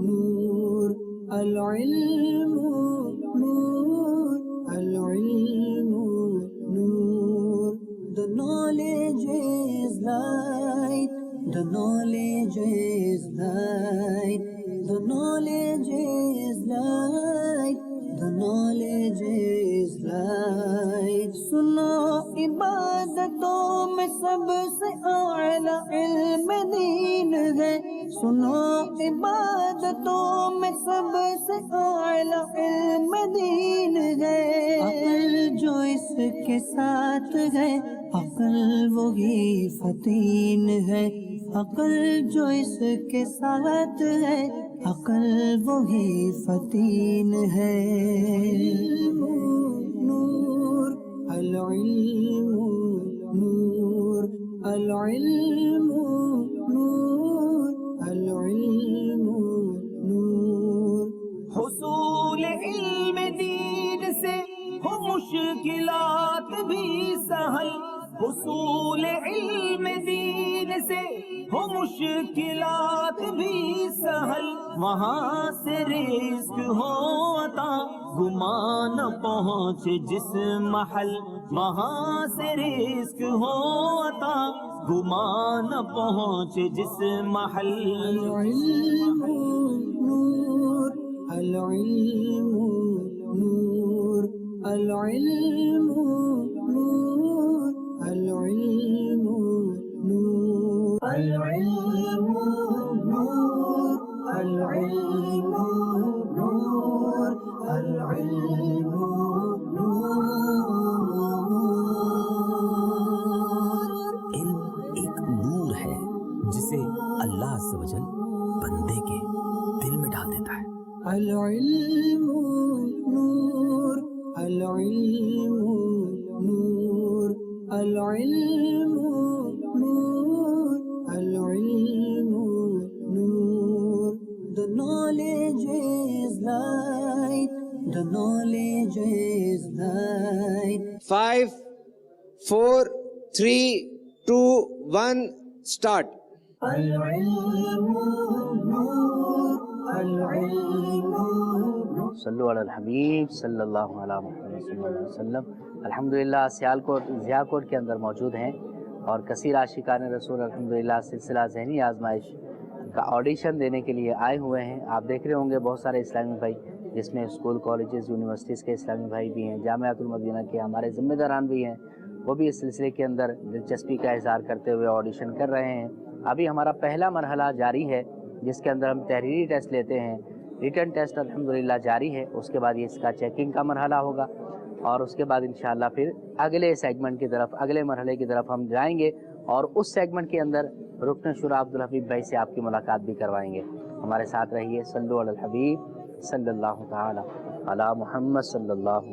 نور العلم نور العلم نور The knowledge is light, the knowledge is light, the knowledge is light, the knowledge is light. سنو عبادتوں میں سب سے اعلیٰ علم دین ہے، سنو عبادتوں میں سب سے اعلیٰ علم دین ہے. عقل جو اس کے ساتھ ہے، عقل وہی فتین ہے، عقل جو اس کے ساتھ ہے، عقل وہی فتین ہے. نور العلم نور العلم نور العلم نور. حصول علم دین سے ہو مشکلات بھی سہل، حصول علم دین سے ہو مشکلات بھی سہل. وہاں سے رزق ہو عطا گمان پہنچ جس محل، وہاں سے رزق ہو عطا گمان پہنچ جس محل. العلم نور العلم نور العلم نور العلم نور العلم نور العلم نور العلم نور. علم ایک نور ہے جسے اللہ عز و جل بندے کے دل میں ڈال دیتا ہے. العلم نور العلم نور العلم نور العلم نور. The knowledge is light, the knowledge is light. 5 4 3 2 1 start. العلم نور العلم نور. صلو علی الحبیب صلی اللہ علیہ محمد صلی اللہ علیہ وسلم. الحمدللہ سیالکوٹ ضیاءکوٹ کے اندر موجود ہیں اور کثیر عاشقان رسول الحمدللہ سلسلہ ذہنی آزمائش کا آڈیشن دینے کے لیے آئے ہوئے ہیں. آپ دیکھ رہے ہوں گے بہت سارے اسلامی بھائی، جس میں اسکول کالجز یونیورسٹیز کے اسلامی بھائی بھی ہیں، جامعۃ المدینہ کے ہمارے ذمہ داران بھی ہیں، وہ بھی اس سلسلے کے اندر دلچسپی کا اظہار کرتے ہوئے آڈیشن کر رہے ہیں. ابھی ہمارا پہلا مرحلہ جاری ہے جس کے اندر ہم تحریری ٹیسٹ لیتے ہیں. ریٹن ٹیسٹ الحمدللہ جاری ہے، اس کے بعد یہ اس کا چیکنگ کا مرحلہ ہوگا اور اس کے بعد انشاءاللہ پھر اگلے سیگمنٹ کی طرف، اگلے مرحلے کی طرف ہم جائیں گے اور اس سیگمنٹ کے اندر رکن شورا عبدالحفیظ بھائی سے آپ کی ملاقات بھی کروائیں گے. ہمارے ساتھ رہیے. صلو علی الحبیب صلی اللہ تعالی علی محمد صلی اللہ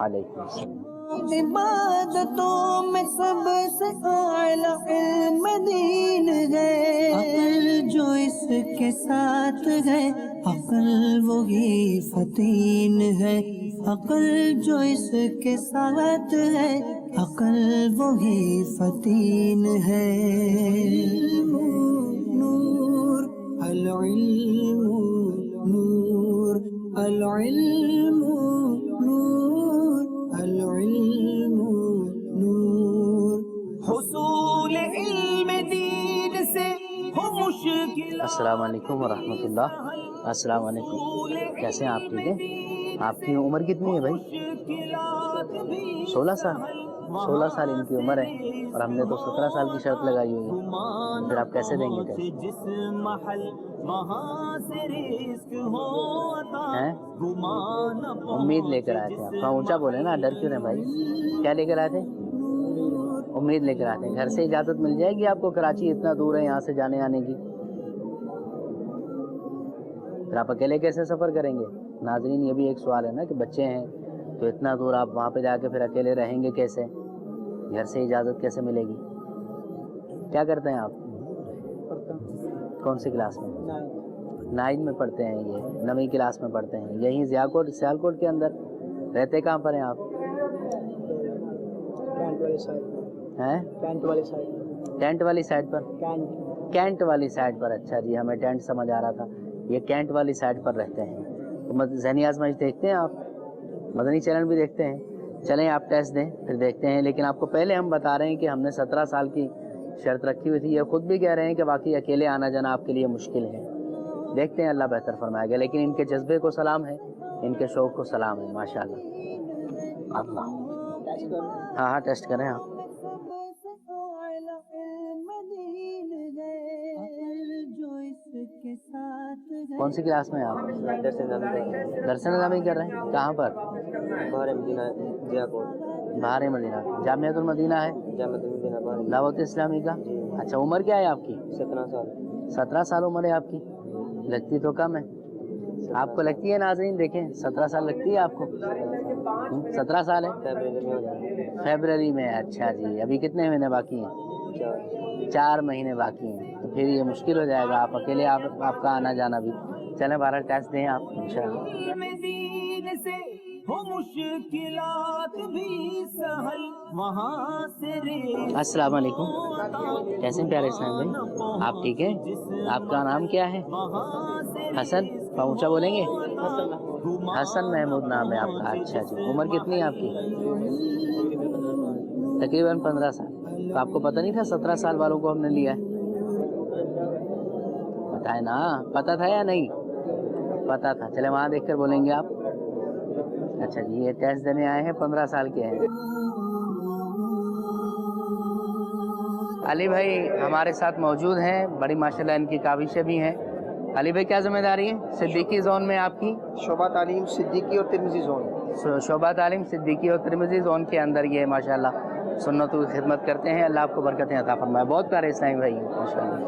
علیہ وسلم. عبادتوں میں سب سے اعلیٰ علم دین ہے، عقل جو اس کے ساتھ ہے، عقل وہی فتین ہے، عقل جو اس کے ساتھ ہے، عقل وہی فتین ہے. نور العلم نور العلم نور العلم نور. حصول علم دین سے ہو مشکل. السلام علیکم ورحمۃ اللہ. السلام علیکم. کیسے ہیں آپ؟ ٹھیک ہے. آپ کی عمر کتنی ہے بھائی؟ 16 سال. 16 سال ان کی عمر ہے اور ہم نے تو 17 سال کی شرط لگائی ہوئی ہے. پھر آپ کیسے دیں گے ٹیسٹ؟ امید لے کر آئے تھے آپ. اونچا بولے نا، ڈر کیوں رہے بھائی؟ کیا لے کر آئے تھے؟ امید لے کر آتے ہیں. گھر سے اجازت مل جائے گی آپ کو؟ کراچی اتنا دور ہے یہاں سے جانے آنے کی. پھر آپ اکیلے کیسے سفر کریں گے؟ ناظرین یہ بھی ایک سوال ہے نا کہ بچے ہیں تو اتنا دور آپ وہاں پہ جا کے پھر اکیلے رہیں گے کیسے؟ گھر سے اجازت کیسے ملے گی؟ کیا کرتے ہیں آپ؟ کون سی کلاس میں؟ 9 میں پڑھتے ہیں. یہ 9ویں کلاس میں پڑھتے ہیں. یہیں سیالکوٹ کے اندر رہتے کہاں پر ہیں آپ؟ ٹینٹ والی سائڈ پر. कैंट वाली साइड पर। अच्छा जी, हमें टेंट समझ आ रहा था, ये कैंट वाली साइड पर रहते हैं। तो ज़हनी आजमाइश देखते हैं आप, मदनी चैनल भी देखते हैं? चलें आप टेस्ट दें फिर देखते हैं। लेकिन आपको पहले हम बता रहे हैं कि हमने 17 साल की शर्त रखी हुई थी। ये खुद भी कह रहे हैं कि बाकी अकेले आना जाना आपके लिए मुश्किल है। देखते हैं, अल्लाह बेहतर फरमाएगा। लेकिन इनके जज्बे को सलाम है, इनके शौक़ को सलाम है, माशाअल्लाह। अल्लाह, हाँ टेस्ट करें आप। कौन सी क्लास में आप? दर्शन नज़ामी कर रहे हैं? कहाँ पर? बाहर मदीना जियाकोट। बाहर मदीना, जामियातुल मदीना है, दावत इस्लामी का। अच्छा, उम्र क्या है आपकी? 17 साल। 17 साल उम्र है आपकी, लगती तो कम है। आपको लगती है नाज़रीन? देखें, 17 साल लगती है आपको? 17 साल है, फरवरी में। अच्छा जी, अभी कितने महीने बाकी हैं? 4 महीने बाकी हैं। तो फिर ये मुश्किल हो जाएगा, आप अकेले आपका आना जाना भी। चलें 12 टेस्ट दें आप इंशाअल्लाह। अस्सलाम वालेकुम, कैसे हैं प्यारे इस्लाम भाई? आप ठीक हैं? आपका नाम क्या है? हसन, ऊँचा बोलेंगे? हसन महमूद नाम है आपका। अच्छा जी, उम्र कितनी है आपकी? तकरीबन 15 साल। तो आपको पता नहीं था 17 साल वालों को हमने लिया है? पता है ना, पता था या नहीं? पता था। चले वहाँ देखकर बोलेंगे आप। अच्छा जी, ये टेस्ट देने आए हैं, 15 साल के हैं। अली भाई हमारे साथ मौजूद हैं, बड़ी माशाल्लाह इनकी काविशें भी हैं। अली भाई क्या जिम्मेदारी है सिद्दीकी जोन में आपकी? शोबा तालीम सिद्दीकी और तिरमिजी जोन। शोबा तालीम सिद्दीकी और तिरमिजी जोन के अंदर ये माशाल्लाह सुन्नतों की खिदमत करते हैं। अल्लाह आपको बरकतें अता फरमाए। बहुत प्यारे इस्लामी भाई हैं माशाल्लाह।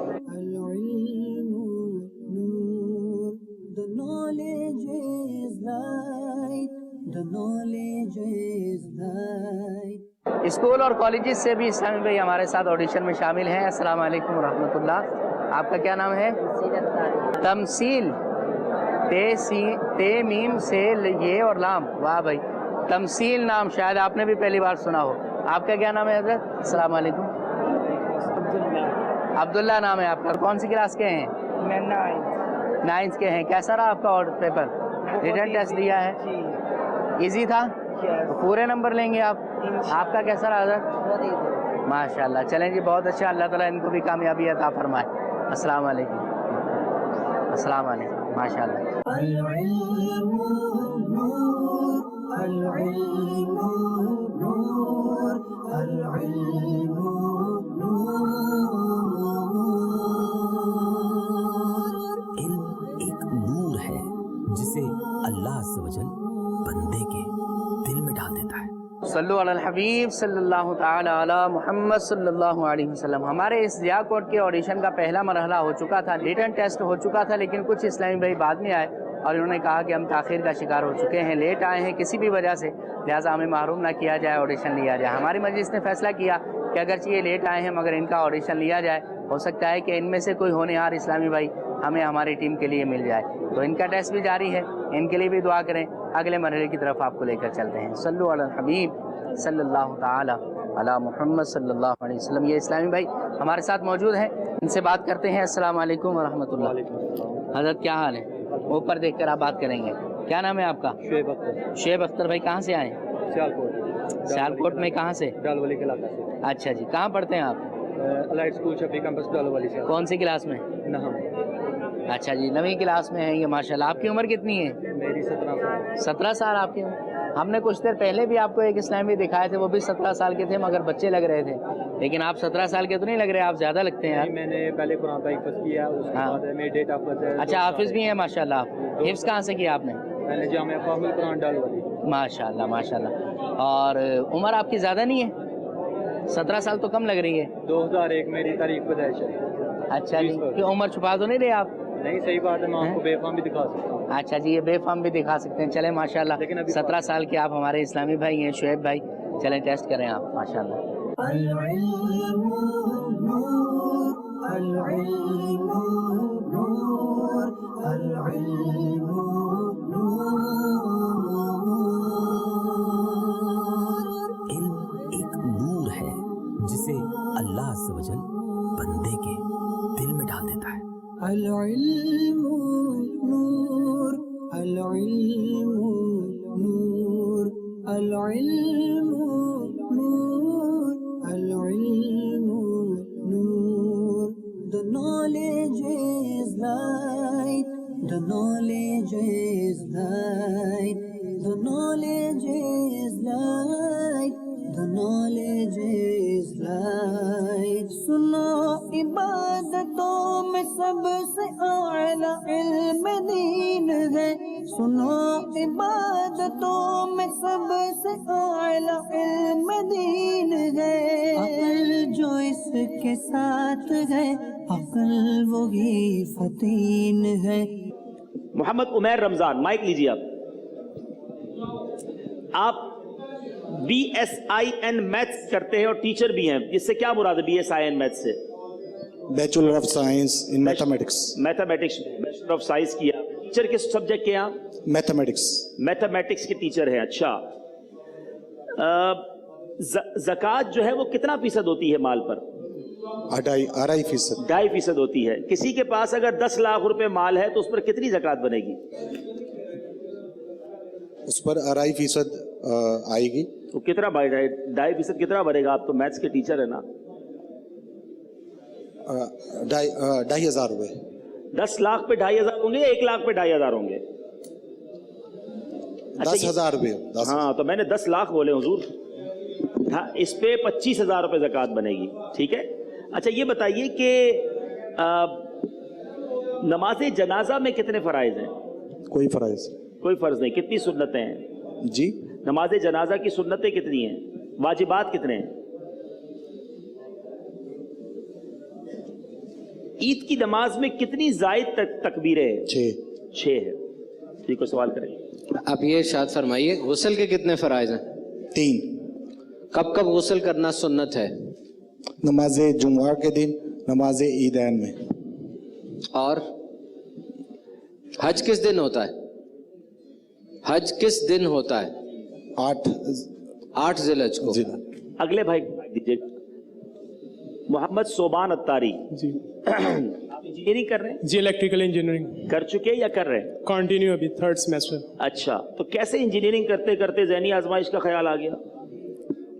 स्कूल और कॉलेजेस से भी इस्लामी भाई हमारे साथ ऑडिशन में शामिल हैं। अस्सलाम वालेकुम रहमतुल्लाह। आपका क्या नाम है? तमसील। ते मीम से ये और लाम। वाह भाई, तमसील नाम शायद आपने भी पहली बार सुना हो। आपका क्या नाम है हजरत? अस्सलाम वालेकुम। अब्दुल्ला नाम है आपका। कौन सी क्लास के हैं? मैं 9th के हैं। कैसा रहा आपका और पेपर? रिटन टेस्ट दिया है, इजी था? तो पूरे नंबर लेंगे आप? आपका कैसा रहा हजरत? माशाल्लाह। चलें जी, बहुत अच्छा। अल्लाह ताला इनको भी कामयाबी अता फरमाए। अस्सलाम वालेकुम। अस्सलाम वालेकुम। माशाल्लाह। इल्म एक नूर है जिसे अल्लाह अज़्ज़ व जल बंदे के दिल में डाल देता है। सल्लु अलल हबीब सल्लल्लाहु ताला अला मुहम्मद सल्लल्लाहु अलैहि वसल्लम। हमारे इस जियाकोट के ऑडिशन का पहला मरहला हो चुका था, रिटन टेस्ट हो चुका था। लेकिन कुछ इस्लामी भाई बाद में आए और इन्होंने कहा कि हम ताख़ीर का शिकार हो चुके हैं, लेट आए हैं किसी भी वजह से, लिहाजा हमें महरूम ना किया जाए, ऑडिशन लिया जाए। हमारी मजलिस ने फैसला किया कि अगरचे ये लेट आए हैं मगर इनका ऑडिशन लिया जाए। हो सकता है कि इनमें से कोई होनहार इस्लामी भाई हमें हमारी टीम के लिए मिल जाए। तो इनका टेस्ट भी जारी है, इनके लिए भी दुआ करें। अगले मरहले की तरफ आपको लेकर चलते हैं। सल्लु अलल हबीब सल्लल्लाहु ताला अला मुहम्मद सल्लल्लाहु अलैहि वसल्लम। ये इस्लामी भाई हमारे साथ मौजूद हैं, इनसे बात करते हैं। अस्सलाम वालेकुम वरहमतुल्लाह। हज़रत क्या हाल है? ऊपर देखकर आप बात करेंगे। क्या नाम है आपका? शुएब अख्तर। शुएब अख्तर भाई कहाँ से आए? सियालकोट। सियालकोट में कहाँ से? डालवली के इलाके से। अच्छा जी, कहाँ पढ़ते हैं आप? अलाइड स्कूल शफी कैंपस डालवली से। कौन सी क्लास में? नहम। अच्छा जी, 9वीं क्लास में है ये माशाल्लाह। आपकी उम्र कितनी है? मेरी 17 साल। 17 साल आपकी उम्र। हमने कुछ देर पहले भी आपको एक इस्लामी दिखाए थे, वो भी 17 साल के थे मगर बच्चे लग रहे थे। लेकिन आप 17 साल के तो नहीं लग रहे, आप ज़्यादा लगते हैं यार। मैंने पहले कुरान का हिफ्ज़ किया, उसके हाँ। बाद मेरी डेट ऑफ बर्थ है। अच्छा, हाफिज़ भी हैं माशाल्लाह आप। हिफ्ज़ कहाँ से किया आपने? मैंने जामिया फाहमुल कुरान डालवली। माशाल्लाह माशाल्लाह। और उम्र आपकी ज़्यादा नहीं है? 17 साल तो कम लग रही है। 2001 मेरी तारीख पैदाइश है। अच्छा जी, कि उम्र छुपा तो नहीं रहे आप? नहीं, सही बात है, मैं आपको बेफाम भी दिखा सकता हूँ। अच्छा जी, ये बेफाम भी दिखा सकते हैं। चलें माशाल्लाह, लेकिन अभी 17 साल के आप हमारे इस्लामी भाई हैं, शुएब भाई। चलें टेस्ट करें आप माशाल्लाह। इल्म एक नूर है जिसे अल्लाह अज़्ज़ व जल बंदे के दिल में نور العلم نور العلم نور العلم نور The knowledge is light, the knowledge is light, the knowledge is light, the knowledge is light. سنو عبادتوں میں سب سے اعلیٰ علم دین ہے، سنو عبادتوں میں سب سے اعلیٰ علم دین ہے، عقل جو اس کے ساتھ ہے عقل وہی فتین ہے. محمد عمیر رمضان، مائک لیجیے آپ B S in maths کرتے ہیں اور ٹیچر بھی ہیں، اس سے کیا مراد ہے B S in maths سے؟ Bachelor of science in mathematics. Mathematics bachelor of science کیا. ٹیچر کس سبجیکٹ کے ہیں؟ میتھمیٹکس. میتھمیٹکس کے ٹیچر ہیں. اچھا، زکوٰۃ جو ہے وہ کتنا فیصد ہوتی ہے مال پر؟ 2.5% ہوتی ہے. کسی کے پاس اگر 10 لاکھ روپے مال ہے تو اس پر کتنی زکوٰۃ بنے گی؟ اس پر 2.5% آئے گی. تو کتنا 2.5% کتنا بنے گا؟ آپ تو میتھس کے ٹیچر ہیں نا. 2,500 روپے. 10 لاکھ پہ 2,500 ہوں گے یا 1 لاکھ پہ 2,500 ہوں گے؟ 10,000 روپے. ہاں تو میں نے 10 لاکھ بولے حضور. اس پہ 25,000 روپے زکوٰۃ بنے گی. ٹھیک ہے. اچھا یہ بتائیے کہ نماز جنازہ میں کتنے فرائض ہیں؟ کوئی فرض نہیں. کتنی سنتیں ہیں جی؟ نماز جنازہ کی سنتیں کتنی ہیں؟ واجبات کتنے ہیں؟ عید کی نماز میں کتنی زائد تکبیریں ہیں؟ 6 ہے. ٹھیک ہے، سوال کریں. آپ یہ ارشاد فرمائیے غسل کے کتنے فرائض ہیں؟ 3. کب کب غسل کرنا سنت ہے؟ نماز جمعہ کے دن، نماز عیدین میں. اور حج کس دن ہوتا ہے؟ حج کس دن ہوتا ہے؟ 8 ذی الحج کو. اگلے بھائی دیجیے. محمد صوبان اتاری جی. آپ انجینئرنگ کر رہے ہیں؟ جی الیکٹریکل انجینئرنگ کر چکے یا کر رہے ہیں؟ کنٹینیو ابھی 3rd سیمسٹر. اچھا، تو کیسے انجینئرنگ کرتے کرتے ذہنی آزمائش کا خیال آ گیا؟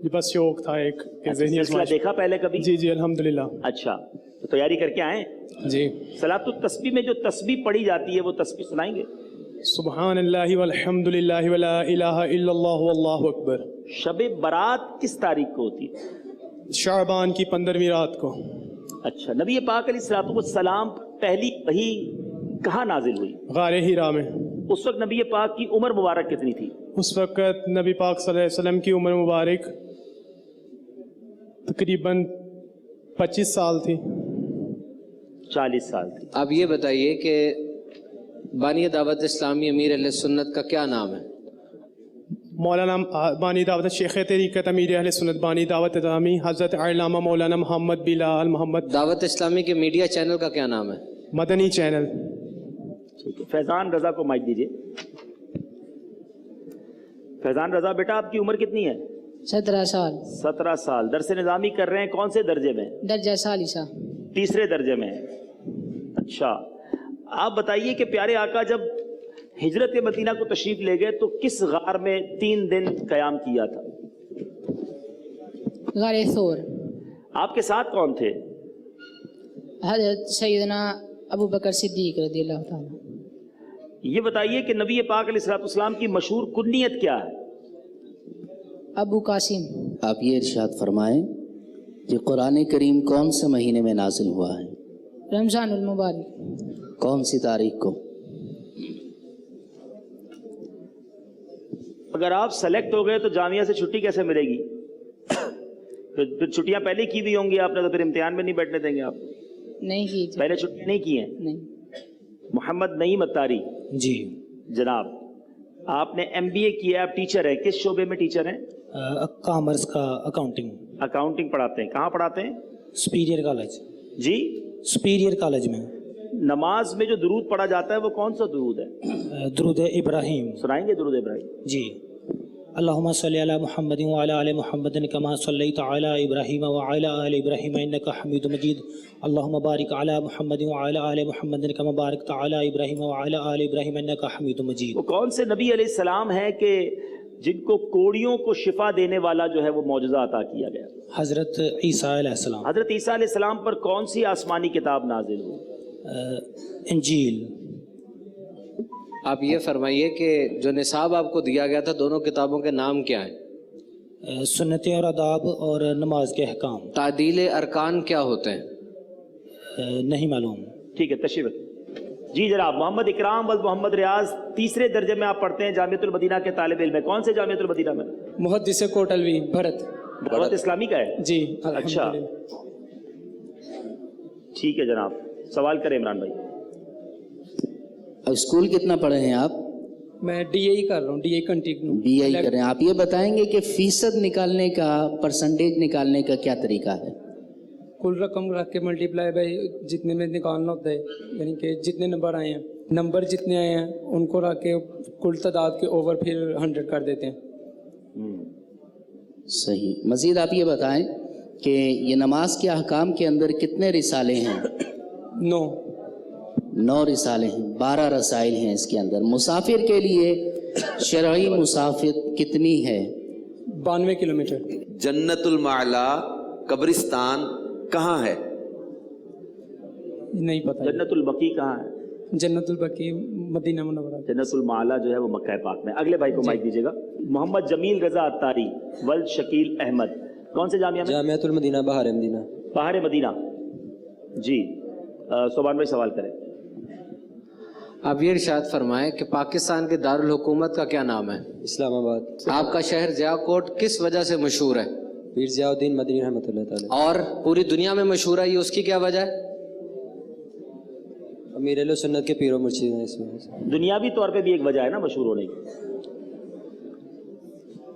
جی بس شوق تھا ایک ذہنی آزمائش. دیکھا پہلے کبھی؟ جی الحمدللہ. اچھا، تو تیاری کر کے آئے؟ جی. صلاۃ التسبیح میں جو تسبیح پڑھی جاتی ہے وہ تسبیح سنائیں گے؟ سبحان اللہ والحمد للہ ولا الہ الا اللہ واللہ اکبر. شب برات کس تاریخ کو ہوتی ہے؟ شعبان کی 15ویں رات کو. اچھا، نبی پاک علیہ الصلوۃ والسلام پہلی وحی کہاں نازل ہوئی؟ غار ہیرا میں. اس وقت نبی پاک کی عمر مبارک کتنی تھی؟ اس وقت نبی پاک صلی اللہ علیہ وسلم کی عمر مبارک تقریباً 25 سال تھی. 40 سال تھی. آپ یہ بتائیے کہ بانی دعوت اسلامی امیر اہل سنت کا کیا نام ہے؟ مولانا بانی دعوت شیخ طریقت امیر اہل سنت بانی دعوت اسلامی حضرت علامہ مولانا محمد بلال محمد. دعوت اسلامی کے میڈیا چینل کا کیا نام ہے؟ مدنی چینل. فیضان رضا کو مائک دیجیے. فیضان رضا بیٹا آپ کی عمر کتنی ہے؟ 17 سال. 17 سال. درس نظامی کر رہے ہیں، کون سے درجے میں؟ درجہ ثالثہ. 3 درجے میں. اچھا، آپ بتائیے کہ پیارے آقا جب ہجرت مدینہ کو تشریف لے گئے تو کس غار میں 3 دن قیام کیا تھا؟ غار ثور. آپ کے ساتھ کون تھے؟ حضرت سیدنا ابو بکر صدیق رضی اللہ تعالیٰ. یہ بتائیے کہ نبی پاک علیہ الصلوۃ والسلام کی مشہور کنیت کیا ہے؟ ابو قاسم. آپ یہ ارشاد فرمائیں کہ قرآن کریم کون سے مہینے میں نازل ہوا ہے؟ رمضان المبارک. کون سی تاریخ کو؟ اگر آپ سلیکٹ ہو گئے تو جامعہ سے چھٹی کیسے ملے گی؟ پھر چھٹیاں پہلے کی بھی ہوں گی آپ نے، تو پھر امتحان میں نہیں بیٹھنے دیں گے آپ؟ نہیں کی. پہلے چھٹیاں نہیں کی ہیں؟ نہیں. محمد نعیم اتاری جی جناب، آپ نے MBA کیا، آپ ٹیچر ہیں، کس شعبے میں ٹیچر ہیں؟ کامرس کا اکاؤنٹنگ. اکاؤنٹنگ پڑھاتے ہیں. کہاں پڑھاتے ہیں؟ Superior college. جی سپیریئر کالج میں. نماز میں جو درود پڑھا جاتا ہے وہ کون سا درود ہے؟ درود ابراہیم. سنائیں گے درود ابراہیم؟ جی. अल्लाहुम्मा सल्लि अला मुहम्मदिन व अला आलि मुहम्मदिन कमा सल्लैता अला इब्राहीम व अला आलि इब्राहीम इन्नका हमीदुम मजीद अल्लाहुम्मा बारिक अला मुहम्मदिन व अला आलि मुहम्मदिन कमा बारकता अला इब्राहीम व अला आलि इब्राहीम इन्नका हमीदुम मजीद। वो कौन से नबी अलैहिस्सलाम हैं कि जिनको कोड़ियों को शिफा देने वाला जो है वो मौजज़ा अता किया गया? हज़रत ईसा अलैहिस्सलाम। हज़रत ईसा अलैहिस्सलाम पर कौन सी आसमानी किताब नाजिल हुई? इंजील। आप ये फरमाइए कि जो निसाब आपको दिया गया था दोनों किताबों के नाम क्या हैं? सुन्नतें और आदाब और नमाज के अहकाम। तादील अरकान क्या होते हैं? नहीं मालूम। ठीक है, तशरीफ रखिए। जी जनाब, मोहम्मद इकराम वल मोहम्मद रियाज तीसरे दर्जे में आप पढ़ते हैं जामियतुल मदीना के तालिब इल्म में। कौन से जामियतुल मदीना में? मुहद्दिस कोटलवी भरत। दावत इस्लामी का है जी। अच्छा, ठीक है जनाब, सवाल करें इमरान भाई। अब स्कूल कितना पढ़े हैं आप? मैं DAE कर रहा हूँ, DAE कंटिन्यू। BI कर रहे हैं। आप ये बताएंगे कि फीसद निकालने का, परसेंटेज निकालने का क्या तरीका है? कुल रकम रख के मल्टीप्लाई बाई जितने में निकालना होता है, यानी कि जितने नंबर आए हैं, नंबर जितने आए हैं उनको रख के कुल तादाद के ओवर फिर 100 कर देते हैं। सही। मज़ीद आप ये बताएं कि ये नमाज के अहकाम के अंदर कितने रिसाले हैं? 9 रिसाले हैं, 12 रसाइल हैं इसके अंदर। मुसाफिर के लिए शरई मुसाफिर कितनी है? 92 किलोमीटर। जन्नतुल माला कब्रिस्तान कहाँ है? नहीं पता। जन्नतुल बकी कहाँ है? जन्नतुल बकी मदीना मुनव्वरा। जन्नतुल माला जो है वो मक्का पाक में। अगले भाई को माइक दीजिएगा। मोहम्मद जमील रजा अत्तारी वल शकील अहमद, कौन से जामिया में? जामियातुल मदीना बहार मदीना। बहार मदीना। जी सोबान भाई सवाल करें। आप ये इरशाद फरमाएं कि पाकिस्तान के दारुल हुकूमत का क्या नाम है? इस्लामाबाद। आपका शहर ज़ियाकोट किस वजह से मशहूर है? पीर ज़ियाउद्दीन मदनी रहमतुल्लाह तआला। और पूरी दुनिया में मशहूर है, ये उसकी क्या वजह है? अमीर अहले सुन्नत के पीरो मुर्शिद हैं इसमें। दुनियावी तौर पे भी एक वजह है ना मशहूर होने की।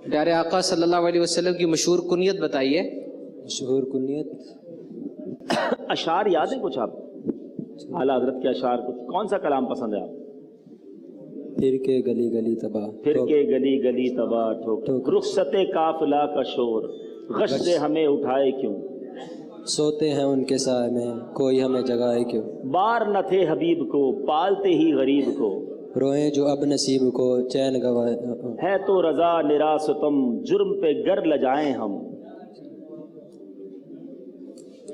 प्यारे आका सल्लल्लाहु अलैहि वसल्लम की मशहूर कुनियत बताइए। मशहूर कुनियत अशार याद है कुछ आप? आला हजरत के अशार कुछ? कौन सा कलाम पसंद है आप? फिर के गली गली तबाह, फिर के गली गली तबाह ठोक, रुखसते काफिला का शोर, गश से हमें उठाए क्यों, सोते हैं उनके साए में कोई हमें जगाए क्यों, बार न थे हबीब को पालते ही गरीब को, रोए जो अब नसीब को चैन गवाए, है तो रजा निराश तुम जुर्म पे गर लजाएं हम।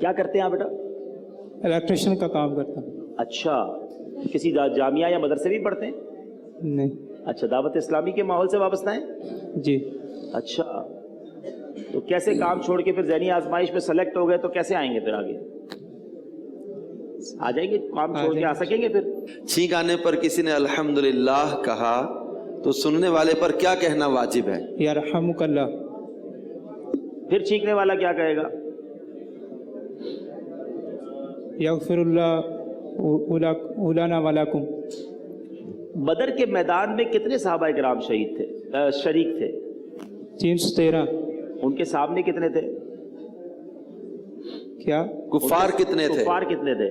क्या करते हैं आप बेटा? इलेक्ट्रिशियन का काम करता हूँ। अच्छा, किसी जामिया या मदरसे भी पढ़ते हैं? नहीं। अच्छा, दावत इस्लामी के माहौल से वाबस्ता हैं? जी। अच्छा, तो कैसे काम छोड़ के फिर ज़हनी आजमाइश में सेलेक्ट हो गए तो कैसे आएंगे फिर आगे? आ जाएंगे? काम छोड़ के आ सकेंगे फिर? छींक आने पर किसी ने अल्हम्दुलिल्लाह कहा तो सुनने वाले पर क्या कहना वाजिब है? यरहमुकल्लाह। फिर छींकने वाला क्या कहेगा? यगफिरुल्लाह उलाना वलकुम। बदर के मैदान में कितने सहाबा किराम शहीद थे, शरीक थे? 313। उनके सामने कितने थे? क्या? कुफार कितने थे? कुफार कितने थे?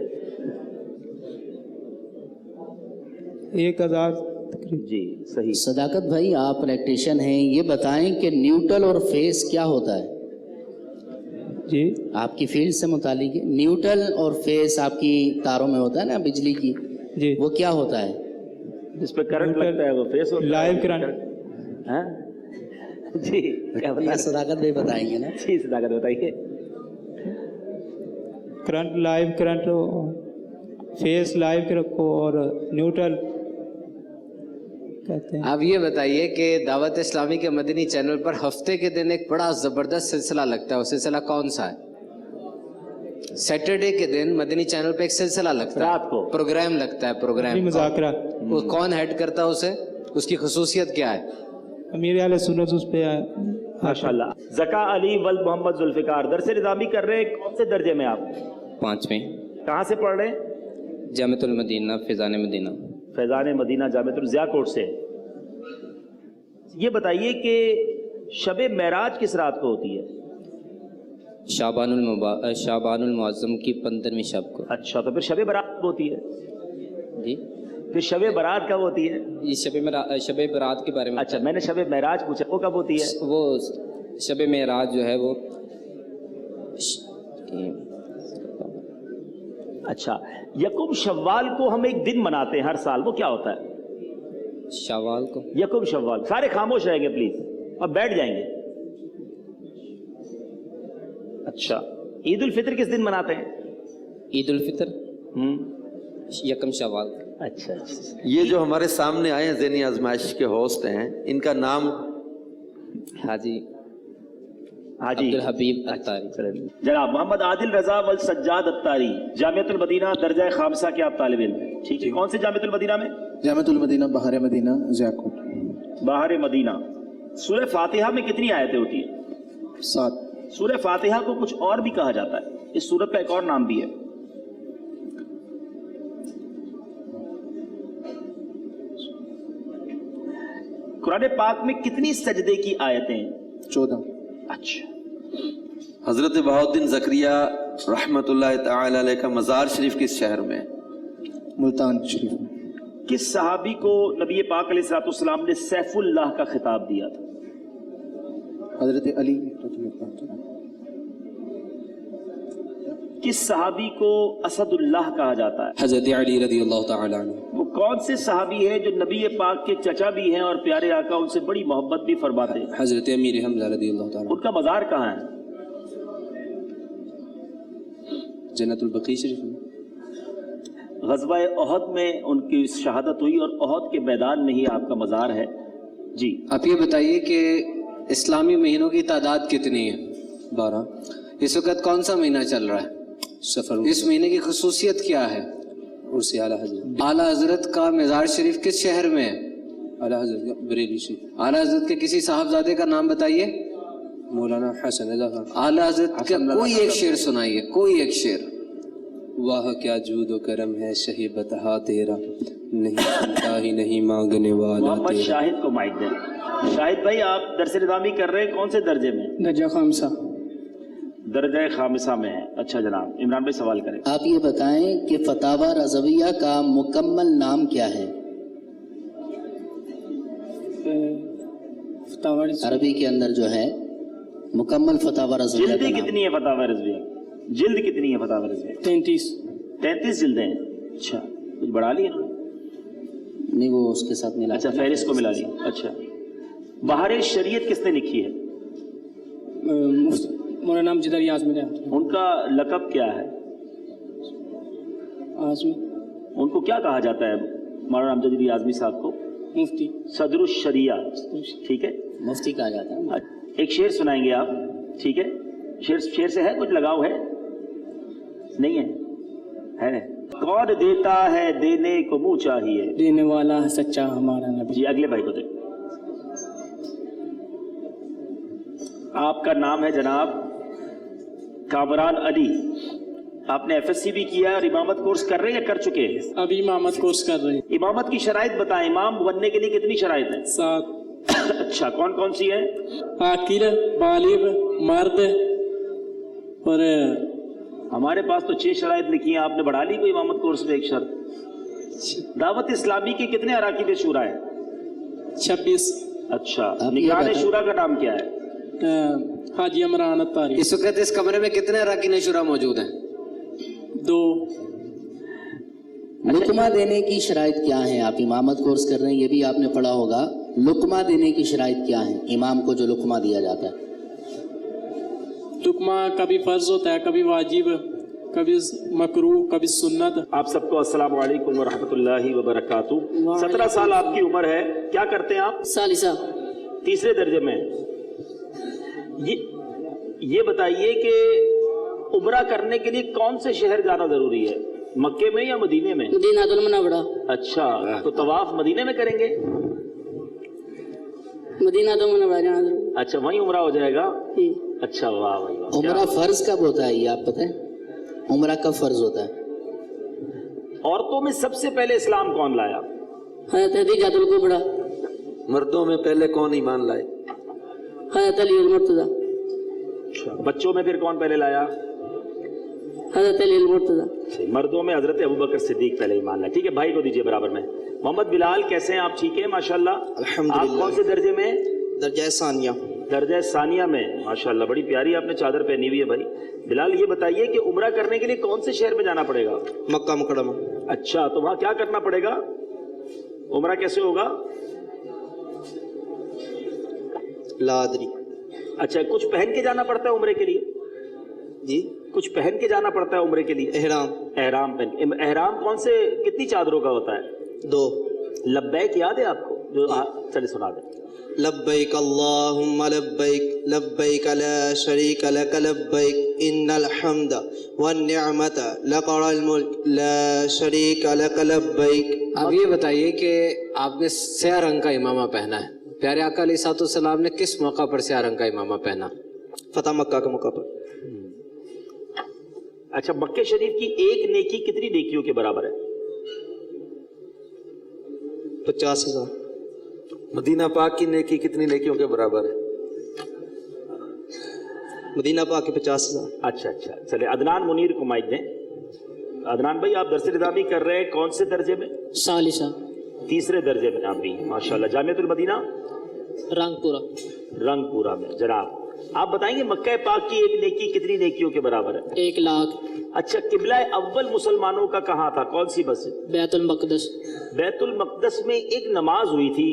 1000। जी सही। सदाकत भाई, आप इलेक्ट्रिशियन हैं, ये बताएं कि न्यूट्रल और फेस क्या होता है? जी। आपकी फील्ड से मुतालिक है। न्यूट्रल और फेस आपकी तारों में होता है ना, बिजली की। जी। वो क्या होता है? जिस पे करंट लगता है वो फेस होता है। Live current. हाँ जी, क्या बता? सदाकत भाई बताएंगे ना? जी सदाकत बताइए। Current, live current, face live रखो और न्यूट्रल कहते हैं। आप ये बताइए कि दावत इस्लामी के मदनी चैनल पर हफ्ते के दिन एक बड़ा ज़बरदस्त सिलसिला लगता है, वो सिलसिला कौन सा है? सैटरडे के दिन मदनी चैनल पे एक सिलसिला लगता है, रात को प्रोग्राम लगता है। प्रोग्राम मुज़ाकरा। वो कौन हेड करता है उसे? उसकी खसूसियत क्या है? अमीर अहले सुन्नत उस पे माशाल्लाह। ज़का अली वल मोहम्मद जुल्फ़िकार दरस निज़ामी कर रहे हैं, कौन से दर्जे में आप? 5वें। कहाँ से पढ़ रहे हैं? जामियतुल मदीना फैज़ान मदीना। फैज़ान मदीना जामियतुल ज़ियाकोट से। ये बताइए कि शब मेराज किस रात को होती है? शाबानुल मुअज़्ज़म की 15वीं शब को। अच्छा, तो फिर शब बरात होती है? जी। پھر شب برات کب ہوتی ہے؟ یہ شب برات کے بارے میں اچھا میں نے شب معراج پوچھا، وہ کب ہوتی ہے؟ وہ شب معراج جو ہے وہ اچھا یکم شوال کو ہم ایک دن مناتے ہیں ہر سال، وہ کیا ہوتا ہے؟ شوال کو یکم شوال. سارے خاموش رہیں گے پلیز اور بیٹھ جائیں گے. اچھا عید الفطر کس دن مناتے ہیں؟ عید الفطر یکم شوال. اچھا یہ جو ہمارے سامنے آئے ہیں ذہنی آزمائش کے ہوسٹ ہیں، ان کا نام حاجی حاجی عبدالحبیب اتاری. جناب محمد عادل رضا والسجاد اتاری، جامعۃ المدینہ درجہ خامسہ کے آپ طالب علم ہیں. ٹھیک ہے، کون سے جامعۃ المدینہ میں؟ جامعۃ المدینہ بہار مدینہ ضیاءکوٹ. بہار مدینہ. سورہ فاتحہ میں کتنی آیتیں ہوتی ہیں؟ 7. سورہ فاتحہ کو کچھ اور بھی کہا جاتا ہے، اس سورت کا ایک اور نام بھی ہے. قرآن پاک میں کتنی سجدے کی آیتیں ہیں؟ 14. اچھا. حضرت بہاؤالدین زکریا رحمۃ اللہ تعالی علیہ کا مزار شریف کس شہر میں؟ ملتان شریف. کس صحابی کو نبی پاک علیہ الصلوۃ والسلام نے سیف اللہ کا خطاب دیا تھا؟ حضرت علی رضی اللہ عنہ. کس صحابی کو اسد اللہ کہا جاتا ہے؟ حضرت علی رضی اللہ تعالی عنہ. وہ کون سے صحابی ہیں جو نبی پاک کے چچا بھی ہیں اور پیارے آقا ان سے بڑی محبت بھی فرماتے ہیں؟ حضرت امیر حمزہ رضی اللہ تعالی. ان کا مزار کہاں ہے؟ جنت البقیع شریف میں. غزوہ احد میں ان کی شہادت ہوئی اور احد کے میدان میں ہی آپ کا مزار ہے. جی آپ یہ بتائیے کہ اسلامی مہینوں کی تعداد کتنی ہے؟ 12. اس وقت کون سا مہینہ چل رہا ہے؟ سفر. اس مہینے کی خصوصیت کیا ہے؟ عرس اعلیٰ حضرت. اعلیٰ حضرت کا مزار شریف کس شہر میں ہے؟ اعلیٰ حضرت کا بریلی شریف. اعلیٰ حضرت کے کسی صاحبزادے کا نام بتائیے. مولانا حسن رضا خان. اعلیٰ حضرت کا کوئی ایک شعر سنائیے، کوئی ایک شعر. واہ کیا جود و کرم ہے شہی بتہا تیرا، نہیں سنتا ہی نہیں مانگنے والا محمد تیرا. شاہد کو مائک دیں. شاہد بھائی آپ درس نظامی کر رہے ہیں، کون سے درجے میں؟ درجہ خامسہ. درجہ خامسہ میں ہے. اچھا جناب عمران بھائی سوال کریں. آپ یہ بتائیں کہ فتاوی رضویہ کا مکمل نام کیا ہے؟ عربی کے اندر جو ہے مکمل فتاوی رضویہ کا جلد نام. کتنی ہے فتاوی رضویہ؟ جلد کتنی ہے فتاوی رضویہ؟ 33 جلدیں ہیں. اچھا کچھ بڑھا لی انہوں نے؟ نہیں وہ اس کے ساتھ ملا. اچھا فہرست کو ملا لی. اچھا بہار شریعت کس نے لکھی ہے؟ مولانا امجد علی اعظمی. ان کا لقب کیا ہے؟ ان کو کیا کہا جاتا ہے مولانا امجد علی اعظمی صاحب کو؟ مفتی. صدر الشریعہ. ٹھیک ہے مفتی کہا جاتا ہے. ایک شعر سنائیں گے آپ؟ ٹھیک ہے. شعر سے ہے کچھ لگاؤ ہے؟ نہیں ہے؟ کون دیتا ہے دینے کو منہ چاہیے، دینے والا ہے سچا ہمارا نبی. جی اگلے بھائی کو دیں. آپ کا نام ہے جناب کامران علی. آپ نے ایف ایس سی بھی کیا اور امامت کورس کر رہے ہیں یا کر چکے ہیں؟ ابھی امامت کورس کر رہے ہیں. امامت کی شرائط بتائیں. امام بننے کے لیے کتنی شرائط ہیں؟ 7. اچھا کون کون سی ہیں؟ عاقل، بالغ، مرد اور ہمارے پاس تو 6 شرائط لکھی ہیں، آپ نے بڑھا لی کوئی امامت کورس میں ایک شرط. دعوت اسلامی کے کتنے اراکین شورا ہیں؟ 26. اچھا نگران شورا کا نام کیا ہے؟ حاجی عمران اتاری. اس وقت اس کمرے میں کتنے اراکین شورا موجود ہیں؟ 2. لقمہ دینے کی شرائط کیا ہیں؟ آپ امامت کورس کر رہے ہیں، یہ بھی آپ نے پڑھا ہوگا. لقمہ دینے کی شرائط کیا ہیں؟ امام کو جو لقمہ دیا جاتا ہے. لقمہ کبھی فرض ہوتا ہے، کبھی واجب، کبھی مکروہ، کبھی سنت. آپ سب کو السلام علیکم ورحمۃ اللہ وبرکاتہ. 17 سال آپ کی عمر ہے. کیا کرتے ہیں آپ؟ ثالثہ. تیسرے درجے میں. یہ بتائیے کہ عمرہ کرنے کے لیے کون سے شہر جانا ضروری ہے؟ مکے میں یا مدینے میں؟ مدینہ المنورہ. اچھا تو طواف مدینے میں کریں گے؟ مدینہ المنورہ جانا ضروری. اچھا وہیں عمرہ ہو جائے گا. اچھا واہ بھائی واہ. عمرہ فرض کب ہوتا ہے یہ آپ بتائیں؟ عمرہ کب فرض ہوتا ہے؟ عورتوں میں سب سے پہلے اسلام کون لایا؟ حضرت خدیجہ الکبریٰ. مردوں میں پہلے کون ایمان لائے؟ حضرت علی المرتضیٰ. بچوں میں پھر کون پہلے لایا؟ हज़रत अली मुर्तज़ा। मर्दों में हजरत अबू बकर सिद्दीक पहले ईमान लाए। ठीक है, भाई को दीजिए बराबर में। मोहम्मद बिलाल कैसे हैं आप? ठीक है माशाल्लाह। आप कौन से दर्जे में? दर्जा सानिया। दर्जा सानिया में माशाल्लाह, बड़ी प्यारी आपने चादर पहनी हुई है भाई। बिलाल ये बताइए कि उम्रा करने के लिए कौन से शहर में जाना पड़ेगा? मक्का मुकर्रमा। अच्छा, तो वहाँ क्या करना पड़ेगा? उम्रा कैसे होगा? लादरी। अच्छा, कुछ पहन के जाना पड़ता है उम्रे के लिए? जी, कुछ पहन के जाना पड़ता है उम्रे के लिए? एहराम। एहराम पहन। एहराम कौन से, कितनी चादरों का होता है? 2। लब्बैक याद है आपको? जो चलिए सुना दे। लब्बैक अल्लाहुम्मा लब्बैक लब्बैक ला शरीक लक लब्बैक इन्नल हम्द वन निअमत लकल मुल्क ला शरीक लक लब्बैक। अब ये बताइए कि आपने स्याह रंग का इमामा पहना है, प्यारे आका अलैहिस्सलाम ने किस मौका पर स्याह रंग का इमामा पहना? फतह मक्का के मौका पर। अच्छा, मक्के शरीफ की एक नेकी कितनी नेकियों के बराबर है? 50,000। मदीना पाक की नेकी कितनी नेकियों के बराबर है? मदीना पाक के 50,000। अच्छा अच्छा, चले अदनान मुनीर को माइक दें। अदनान भाई आप दरस निज़ामी कर रहे हैं कौन से दर्जे में? सालिसा। तीसरे दर्जे में आप भी माशाल्लाह। जामियतुल मदीना रंगपुरा। रंगपुरा में। जनाब आप बताएंगे मक्का पाक की एक नेकी कितनी नेकियों के बराबर है? 1 लाख। अच्छा, किबला अव्वल मुसलमानों का कहाँ था? कौन सी मस्जिद? बैतुल मक़दस। बैतुल मक़दस में एक नमाज हुई थी,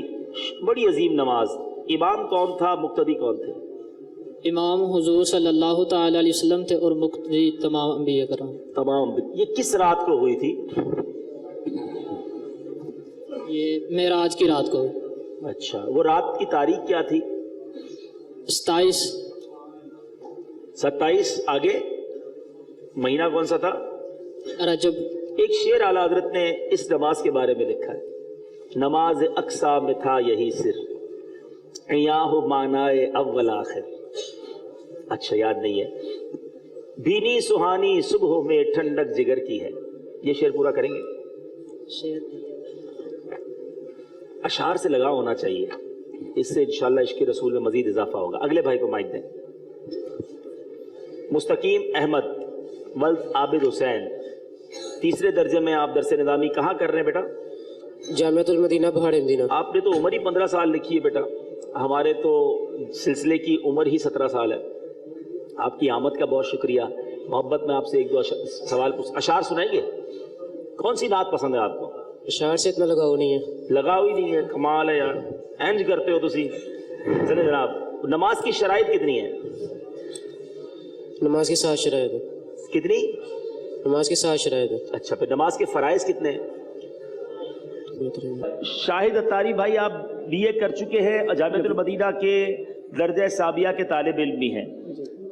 बड़ी अजीम नमाज। इमाम कौन था, मुक्तदी कौन थे? इमाम हुजूर सल्लल्लाहु तआला अलैहि वसल्लम थे और मुक्तदी तमाम अंबिया कराम। तमाम। ये किस रात को हुई थी? ये मेराज की रात को। अच्छा, वो रात की तारीख क्या थी? 27। 27। आगे महीना कौन सा था? रजब। एक शेर आला हजरत ने इस नमाज के बारे में लिखा है, नमाज अक्सा में था यही सिर, हो मानाए अव्वल आखिर। अच्छा, याद नहीं है। भीनी सुहानी सुबह में ठंडक जिगर की है। ये शेर पूरा करेंगे? अशार से लगाव होना चाहिए, इससे इंशाल्लाह इश्क़ रसूल में मजीद इजाफा होगा। अगले भाई को माइक दें। मुस्तकीम अहमद वल्द आबिद हुसैन, तीसरे दर्जे में आप दरसे निज़ामी कहाँ कर रहे हैं बेटा? जामियतुल मदीना पहाड़ मदीना। आपने तो उम्र ही 15 साल लिखी है बेटा, हमारे तो सिलसिले की उम्र ही 17 साल है। आपकी आमद का बहुत शुक्रिया। मोहब्बत में आपसे 1-2 सवाल पूछ। अशार सुनाएंगे? कौन सी नात पसंद है आपको? अशार से इतना लगाव नहीं है। लगाव ही नहीं है, कमाल है यार, एंज करते हो तुसी। चले जनाब, नमाज की शराइत कितनी है? नमाज की 7 शराइत है। कितनी? नमाज की 7 शराइत है। अच्छा, फिर नमाज के फ़राइज़ कितने हैं? शाहिद अत्तारी भाई आप बीए कर चुके हैं, जामियतुल मदीना के दर्जा साबिया के तालिब इल्म भी हैं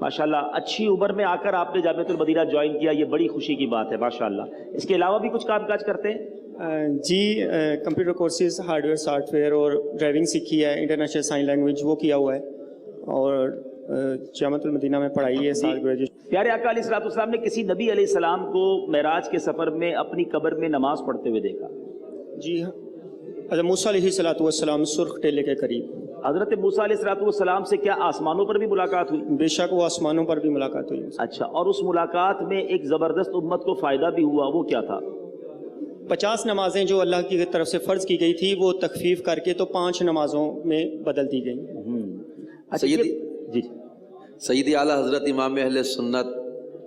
माशाल्लाह। अच्छी उम्र में आकर आपने जामियतुल मदीना ज्वाइन किया, ये बड़ी खुशी की बात है माशाल्लाह। इसके अलावा भी कुछ काम काज करते हैं? जी, कंप्यूटर कोर्सेज, हार्डवेयर सॉफ्टवेयर और ड्राइविंग सीखी है, इंटरनेशनल साइन लैंग्वेज वो किया हुआ है, और जामियतुल मदीना में पढ़ाई है, साल ग्रेजुएशन। प्यारे आका अलैहिस्सलाम ने किसी नबी अलैहिस्सलाम को मेराज के सफ़र में अपनी कब्र में नमाज पढ़ते हुए देखा? जी हाँ, हज़रत मूसा अलैहिस्सलाम सुर्ख टेले के करीब। हज़रत मूसा अलैहिस्सलाम से क्या आसमानों पर भी मुलाकात हुई? बेशक वो आसमानों पर भी मुलाकात हुई। अच्छा, और उस मुलाकात में एक ज़बरदस्त उम्मत को फ़ायदा भी हुआ, वो क्या था? 50 नमाजें जो अल्लाह की तरफ से फ़र्ज की गई थी वो तखफीफ करके तो 5 नमाजों में बदल दी गई। जी, सैयदी आला हज़रत इमाम अहले सुन्नत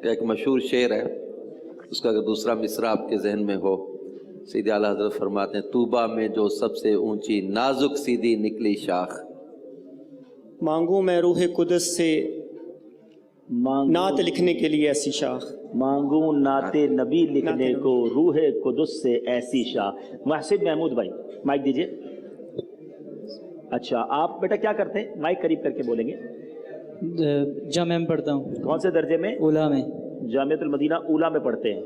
का एक मशहूर शेर है, उसका अगर दूसरा मिसरा आपके जहन में हो, सैयदी आला हज़रत फरमाते हैं, तूबा में जो सबसे ऊंची नाजुक सीधी निकली शाख, मांगू मैं रूह कुदस से नात लिखने के लिए ऐसी शाख, मांगू नाते नबी लिखने को रूह कुदस से ऐसी शाख। महसिन महमूद भाई माइक दीजिए। अच्छा, आप बेटा क्या करते हैं? माइक करीब करके बोलेंगे। जामे में पढ़ता हूँ। कौन से दर्जे में? उला में। जामियतुल मदीना उला में पढ़ते हैं।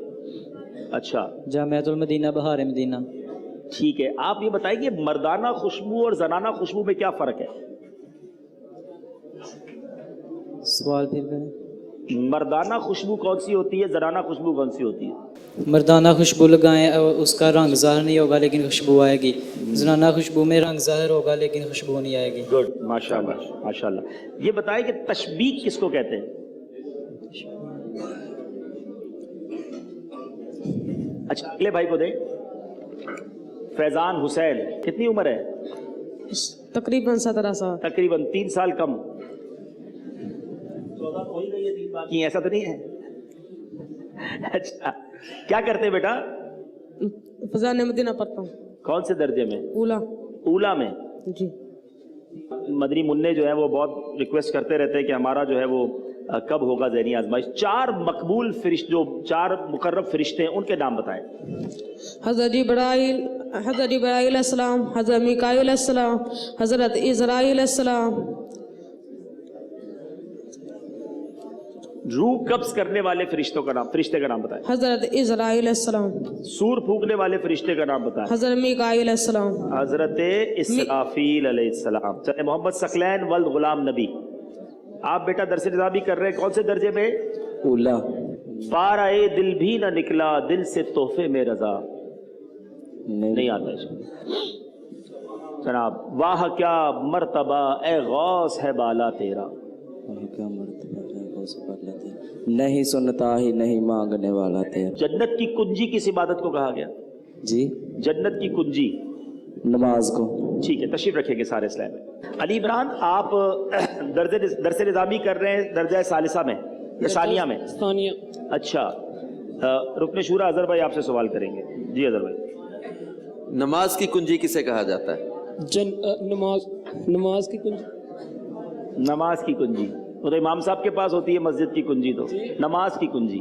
अच्छा, जामियतुल मदीना बहार मदीना। ठीक है, आप ये बताइए मर्दाना खुशबू और जनाना खुशबू में क्या फ़र्क है? सवाल फिर करें। मर्दाना खुशबू कौन सी होती है, जनाना खुशबू कौन सी होती है? मर्दाना खुशबू लगाएं उसका रंग ज़ाहिर नहीं होगा लेकिन खुशबू आएगी, जनाना खुशबू में रंग ज़ाहिर होगा लेकिन खुशबू नहीं आएगी। गुड, माशाल्लाह माशाल्लाह। ये बताएं कि तशबीह किसको कहते हैं? اچھا اگلے بھائی کو دیں. فیضان حسین, کتنی عمر ہے؟ تقریباً 17 سال. تقریباً 3 سال کم. 14 تو ہو ہی گئی ہے, 3 باقی ایسا تو نہیں ہے؟ اچھا کیا کرتے ہیں بیٹا؟ فضائل مدینہ پڑھتا ہوں. کون سے درجے میں؟ اولا. اولا میں. جی. مدنی منع جو ہے وہ بہت ریکویسٹ کرتے رہتے ہیں کہ ہمارا جو ہے وہ کب ہوگا ذہنی آزمائش. 4 مقبول فرشتے, جو 4 مقرب فرشتے ہیں ان کے نام بتائیں. حضرت جبرائیل, حضرت جبرائیل علیہ السلام, حضرت میکائیل علیہ السلام, حضرت اسرائیل علیہ السلام. روح قبض کرنے والے فرشتے کا نام بتائیں. حضرت اسرائیل علیہ السلام. سور پھونکنے والے فرشتے کا نام بتائیں. حضرت میکائیل علیہ السلام. حضرت اسرافیل علیہ السلام. چلے محمد ثقلین ولد غلام نبی, آپ بیٹا درس نظامی کر رہے ہیں, کون سے درجے میں؟ اولا. پارائے دل بھی نہ نکلا دل سے تحفے میں رضا. نہیں آتا اس جناب. واہ کیا مرتبہ اے غوث ہے بالا تیرا. کیا مرتبہ نہیں سنتا ہی نہیں مانگنے والا تیرا. جنت کی کنجی کس عبادت کو کہا گیا؟ جی جنت کی کنجی نماز کو. ٹھیک ہے, تشریف رکھیں گے سارے اسلام میں. علی عمران, آپ درس نظامی کر رہے ہیں درجہ ثالثہ میں یا ثانیہ میں؟ ثانیہ. اچھا, رکن شورا اظہر بھائی آپ سے سوال کریں گے. جی اظہر بھائی. نماز کی کنجی کسے کہا جاتا ہے؟ نماز کی کنجی. نماز کی کنجی وہ تو امام صاحب کے پاس ہوتی ہے مسجد کی کنجی. تو نماز کی کنجی,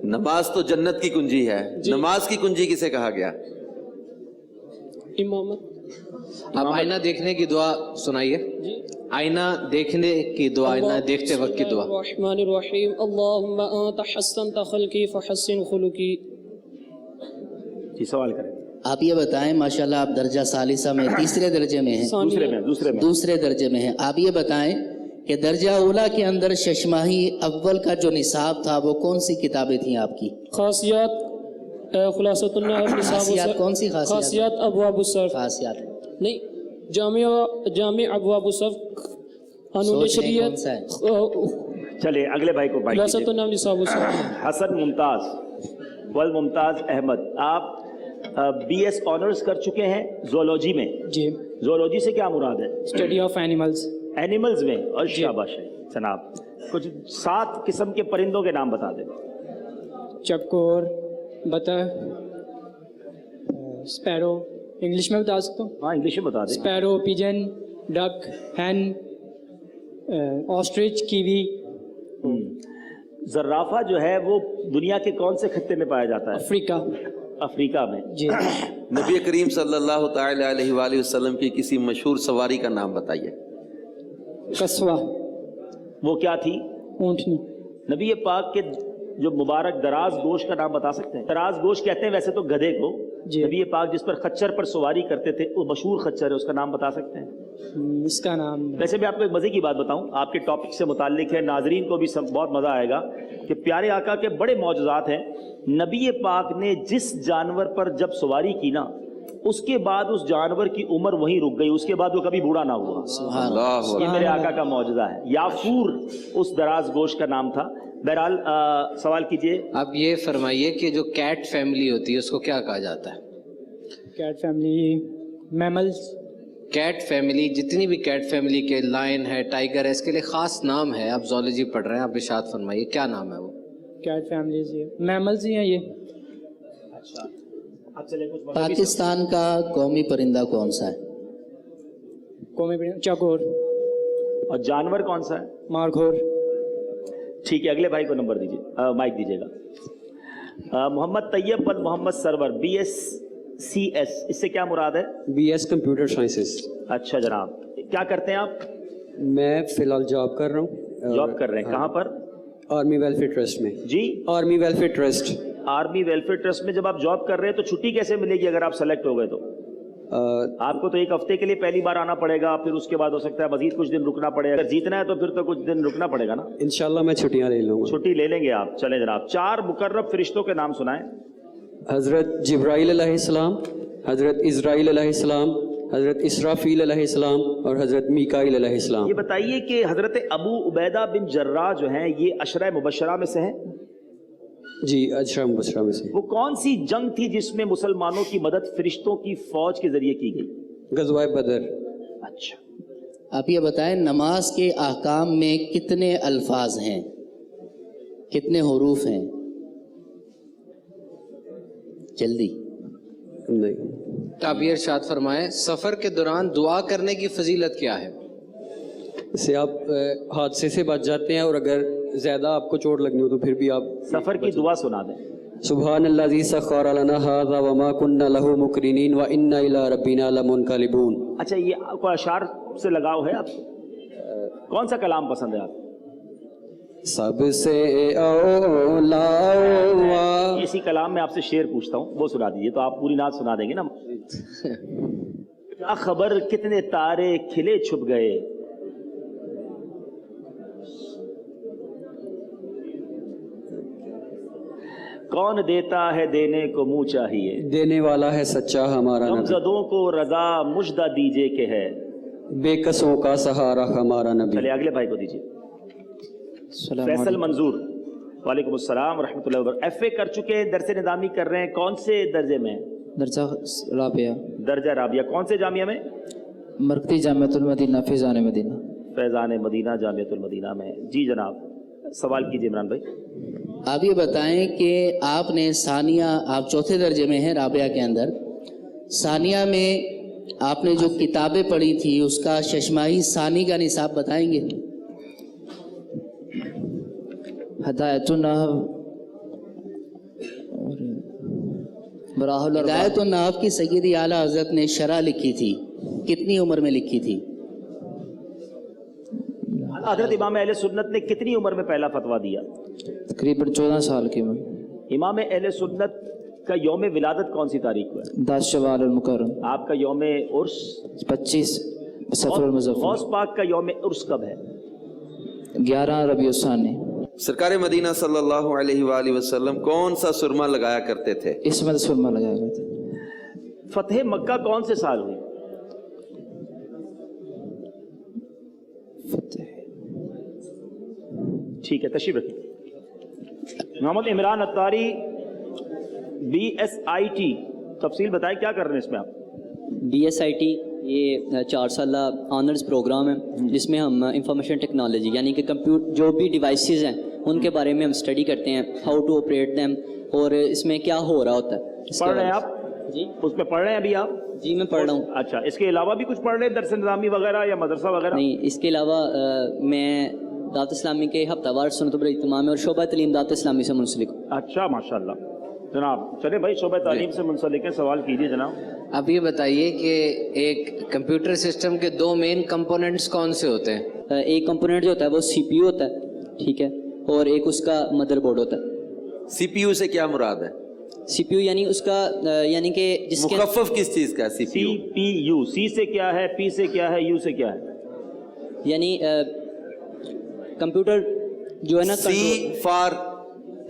نماز تو جنت کی کنجی ہے. نماز کی کنجی کسے کہا گیا؟ امامت. آپ آئینہ دیکھنے کی دعا سنائیے. آئینہ دیکھنے کی دعا, آئینہ دیکھتے وقت کی دعا. الرحمن الرحیم. اللہم انت حسنت خلقی فحسن خلقی. جی سوال کریں. آپ یہ بتائیں, ماشاءاللہ آپ درجہ ثالثہ میں تیسرے درجے میں ہیں. دوسرے درجے میں ہیں. آپ یہ بتائیں کہ درجہ اولا کے اندر ششماہی اول کا جو نصاب تھا وہ کون سی کتابیں تھیں آپ کی؟ خاصیات, خلاصۃ النحو. خاصیات کون سی خاصیات؟ خاصیات ابواب الصرف. خاصیات نہیں, جامع ابواب الصرف, قانون شریعت. چلے اگلے بھائی کو بھائی. خلاصۃ النحو نصاب الصرف. حسن ممتاز ول ممتاز احمد, آپ بی ایس آنرز کر چکے ہیں زولوجی میں. جی. زولوجی سے کیا مراد ہے؟ Study of animals. اینیملز میں. اور شاباش ہے جناب. کچھ 7 قسم کے پرندوں کے نام بتا دیں. چکور, بطخ, اسپیرو. انگلش میں بتا سکتا ہوں؟ ہاں انگلش میں بتا دیں. اسپیرو, پیجن, ڈک, ہین, آسٹرچ, کیوی. زرافہ جو ہے وہ دنیا کے کون سے خطے میں پایا جاتا ہے؟ افریقہ. افریقہ میں. جی. نبی کریم صلی اللہ تعالی علیہ وآلہ وسلم کی کسی مشہور سواری کا نام بتائیے. قصوہ. وہ کیا تھی؟ اونٹنی. نبی پاک کے جو مبارک دراز گوشت کا نام بتا سکتے ہیں؟ دراز گوشت کہتے ہیں ویسے تو گدھے کو. نبی پاک جس پر خچر پر سواری کرتے تھے وہ مشہور خچر ہے, اس کا نام بتا سکتے ہیں؟ اس کا نام. ویسے میں آپ کو ایک مزے کی بات بتاؤں, آپ کے ٹاپک سے متعلق ہے, ناظرین کو بھی بہت مزہ آئے گا کہ پیارے آقا کے بڑے معجزات ہیں. نبی پاک نے جس جانور پر جب سواری کی نا, اس کے بعد اس جانور کی عمر وہیں رک گئی, اس کے بعد وہ کبھی بوڑھا نہ ہوا. یہ میرے آقا کا معجزہ ہے. یافور اس دراز گوشت کا نام تھا. بہرحال سوال کیجئے. اب یہ فرمائیے کہ جو کیٹ فیملی ہوتی ہے اس کو کیا کہا جاتا ہے؟ Cat family, mammals. Cat family, جتنی بھی کیٹ فیملی کے, لائن ہے, ٹائیگر ہے, اس کے لیے خاص نام ہے. آپ زولوجی پڑھ رہے ہیں, آپ ارشاد فرمائیے کیا نام ہے وہ؟ کیٹ فیملیز, میملز ہی ہیں یہ. اچھا, پاکستان کا قومی پرندہ کون سا ہے؟ قومی پرندہ چکور. اور جانور کون سا ہے؟ مارگھور. ٹھیک ہے, اگلے بھائی کو نمبر دیجیے, مائک دیجیے گا. محمد طیب بن Muhammad Sarwar, B S C S, اس سے کیا مراد ہے؟ B S computer sciences. اچھا جناب, کیا کرتے ہیں آپ؟ میں فی الحال جاب کر رہا ہوں. جاب کر رہے ہیں کہاں پر؟ آرمی ویلفیئر ٹرسٹ میں. جی, army welfare trust. Army welfare trust میں جب آپ جاب کر رہے ہیں تو چھٹی کیسے ملے گی اگر آپ سلیکٹ ہو گئے تو؟ آپ کو تو 1 ہفتے کے لیے پہلی بار آنا پڑے گا, پھر اس کے بعد ہو سکتا ہے مزید کچھ دن رکنا پڑے گا. اگر جیتنا ہے تو پھر تو کچھ دن رکنا پڑے گا نا. انشاءاللہ میں چھٹیاں لے لوں گا. چھٹی لے لیں گے آپ. چلیں جناب, 4 مقرب فرشتوں کے نام سنائیں. حضرت جبرائیل علیہ السلام, حضرت اسرائیل علیہ السلام, حضرت اسرافیل علیہ السلام اور حضرت میکائیل علیہ السلام. یہ بتائیے کہ حضرت ابو عبیدہ بن جراح جو ہیں یہ عشرہ مبشرہ میں سے ہیں؟ जी अशरा मुबशरा में से। वो कौन सी जंग थी जिसमें मुसलमानों की मदद फरिश्तों की फौज के जरिए की गई? गज़वा बदर। अच्छा, आप ये बताएं नमाज के अहकाम में कितने अल्फाज हैं, कितने हुरूफ हैं? जल्दी नहीं। तो आप ये इरशाद फरमाएं, सफ़र के दौरान दुआ करने की फजीलत क्या है? इससे आप हादसे से बच जाते हैं, और अगर ज़्यादा आपको चोट लगनी हो तो फिर भी आप सफ़र की दुआ सुना दें। सुब्हानल्लाज़ी सख़्ख़र लना हाज़ा व मा कुन्ना लहू मुक़रिनीन व इन्ना इला रब्बिना लमुनक़लिबून। अच्छा, ये कोई अशार से लगाव है आप? कौन सा कलाम पसंद है आप? सबसे औला इसी कलाम में आपसे शेर पूछता हूँ, वो सुना दीजिए। तो आप पूरी नात सुना देंगे ना? क्या खबर कितने तारे खिले छुप गए, कौन देता है देने को मुंह चाहिए, देने वाला है सच्चा हमारा नबी, गमज़दों को रजा मुजदा दीजिए के है, बेकसों का सहारा हमारा नबी। चलिए अगले भाई को दीजिए। फैसल मंजूर, वालेकुम अस्सलाम रहमतुल्लाहि व बरकातहू। एफए कर चुके हैं, दरसे निज़ामी कर रहे हैं, कौन से दर्जे में? दर्जा राबिया। दर्जा राबिया। कौन से जामिया में? मरकती जामियातुल मदीना फैज़ान मदीना। फैज़ान मदीना जामियातुल मदीना में। जी जनाब, सवाल कीजिए इमरान भाई। आप ये बताएं कि आपने सानिया, आप चौथे दर्जे में हैं राबिया के अंदर, सानिया में आपने जो किताबें पढ़ी थी उसका शशमाही सानी का निसाब बताएंगे? हिदायतुन नहव, हिदायतुन नहव की सय्यदी आला हज़रत ने शरह लिखी थी, कितनी उम्र में लिखी थी? हज़रत इमाम अहले सुन्नत ने कितनी उम्र में पहला फतवा दिया? तकरीबन 14 साल की उम्र। इमाम अहले सुन्नत का यौम विलादत कौन सी तारीख को है? 10 शवाल अल मुकर्रम। आपका यौम उर्स? 25 सफर अल मुज़फ़्फ़र। गौस पाक का यौम उर्स कब है? 11 रबीउल सानी। सरकार मदीना सल्लल्लाहु अलैहि वसल्लम कौन सा सुरमा लगाया करते थे? इसमें सुरमा लगाया करते थे। फतेह मक्का कौन से साल हुई? ठीक है, तशरीफ रखिए। मोहम्मद इमरान अत्तारी, BSIT, तफसील बताएं क्या कर रहे हैं इसमें आप? BSIT ये 4 साल ऑनर्स प्रोग्राम है जिसमें हम इंफॉर्मेशन टेक्नोलॉजी यानी कि कंप्यूटर जो भी डिवाइसेस हैं उनके बारे में हम स्टडी करते हैं, हाउ टू ऑपरेट देम, और इसमें क्या हो रहा होता है। पढ़ रहे हैं आप? जी, उसमें पढ़ रहे हैं अभी आप? जी मैं पढ़ रहा हूँ। अच्छा, इसके अलावा भी कुछ पढ़ रहे हैं, दरस निज़ामी वगैरह या मदरसा वगैरह? नहीं, इसके अलावा मैं दावत इस्लामी के हफ्तावार सुन्नत बर इत्तिमाम और शोबा तालीम दावत इस्लामी से मुंसलिक। अच्छा, माशाल्लाह जनाब। चले भाई, शोबा तालीम से मुंसलिक हैं, सवाल कीजिए जनाब। अब ये बताइए कि एक कंप्यूटर सिस्टम के दो मेन कंपोनेंट्स कौन से होते हैं? एक कंपोनेंट जो होता है वो CPU होता है, ठीक है, और एक उसका मदरबोर्ड होता है। CPU से क्या मुराद है? CPU यानी उसका यानी कि जिसके मुखफ़फ़ किस चीज़ का है? CPU। C से क्या है, P से क्या है, U से क्या है? यानी कंप्यूटर जो है ना, C फॉर,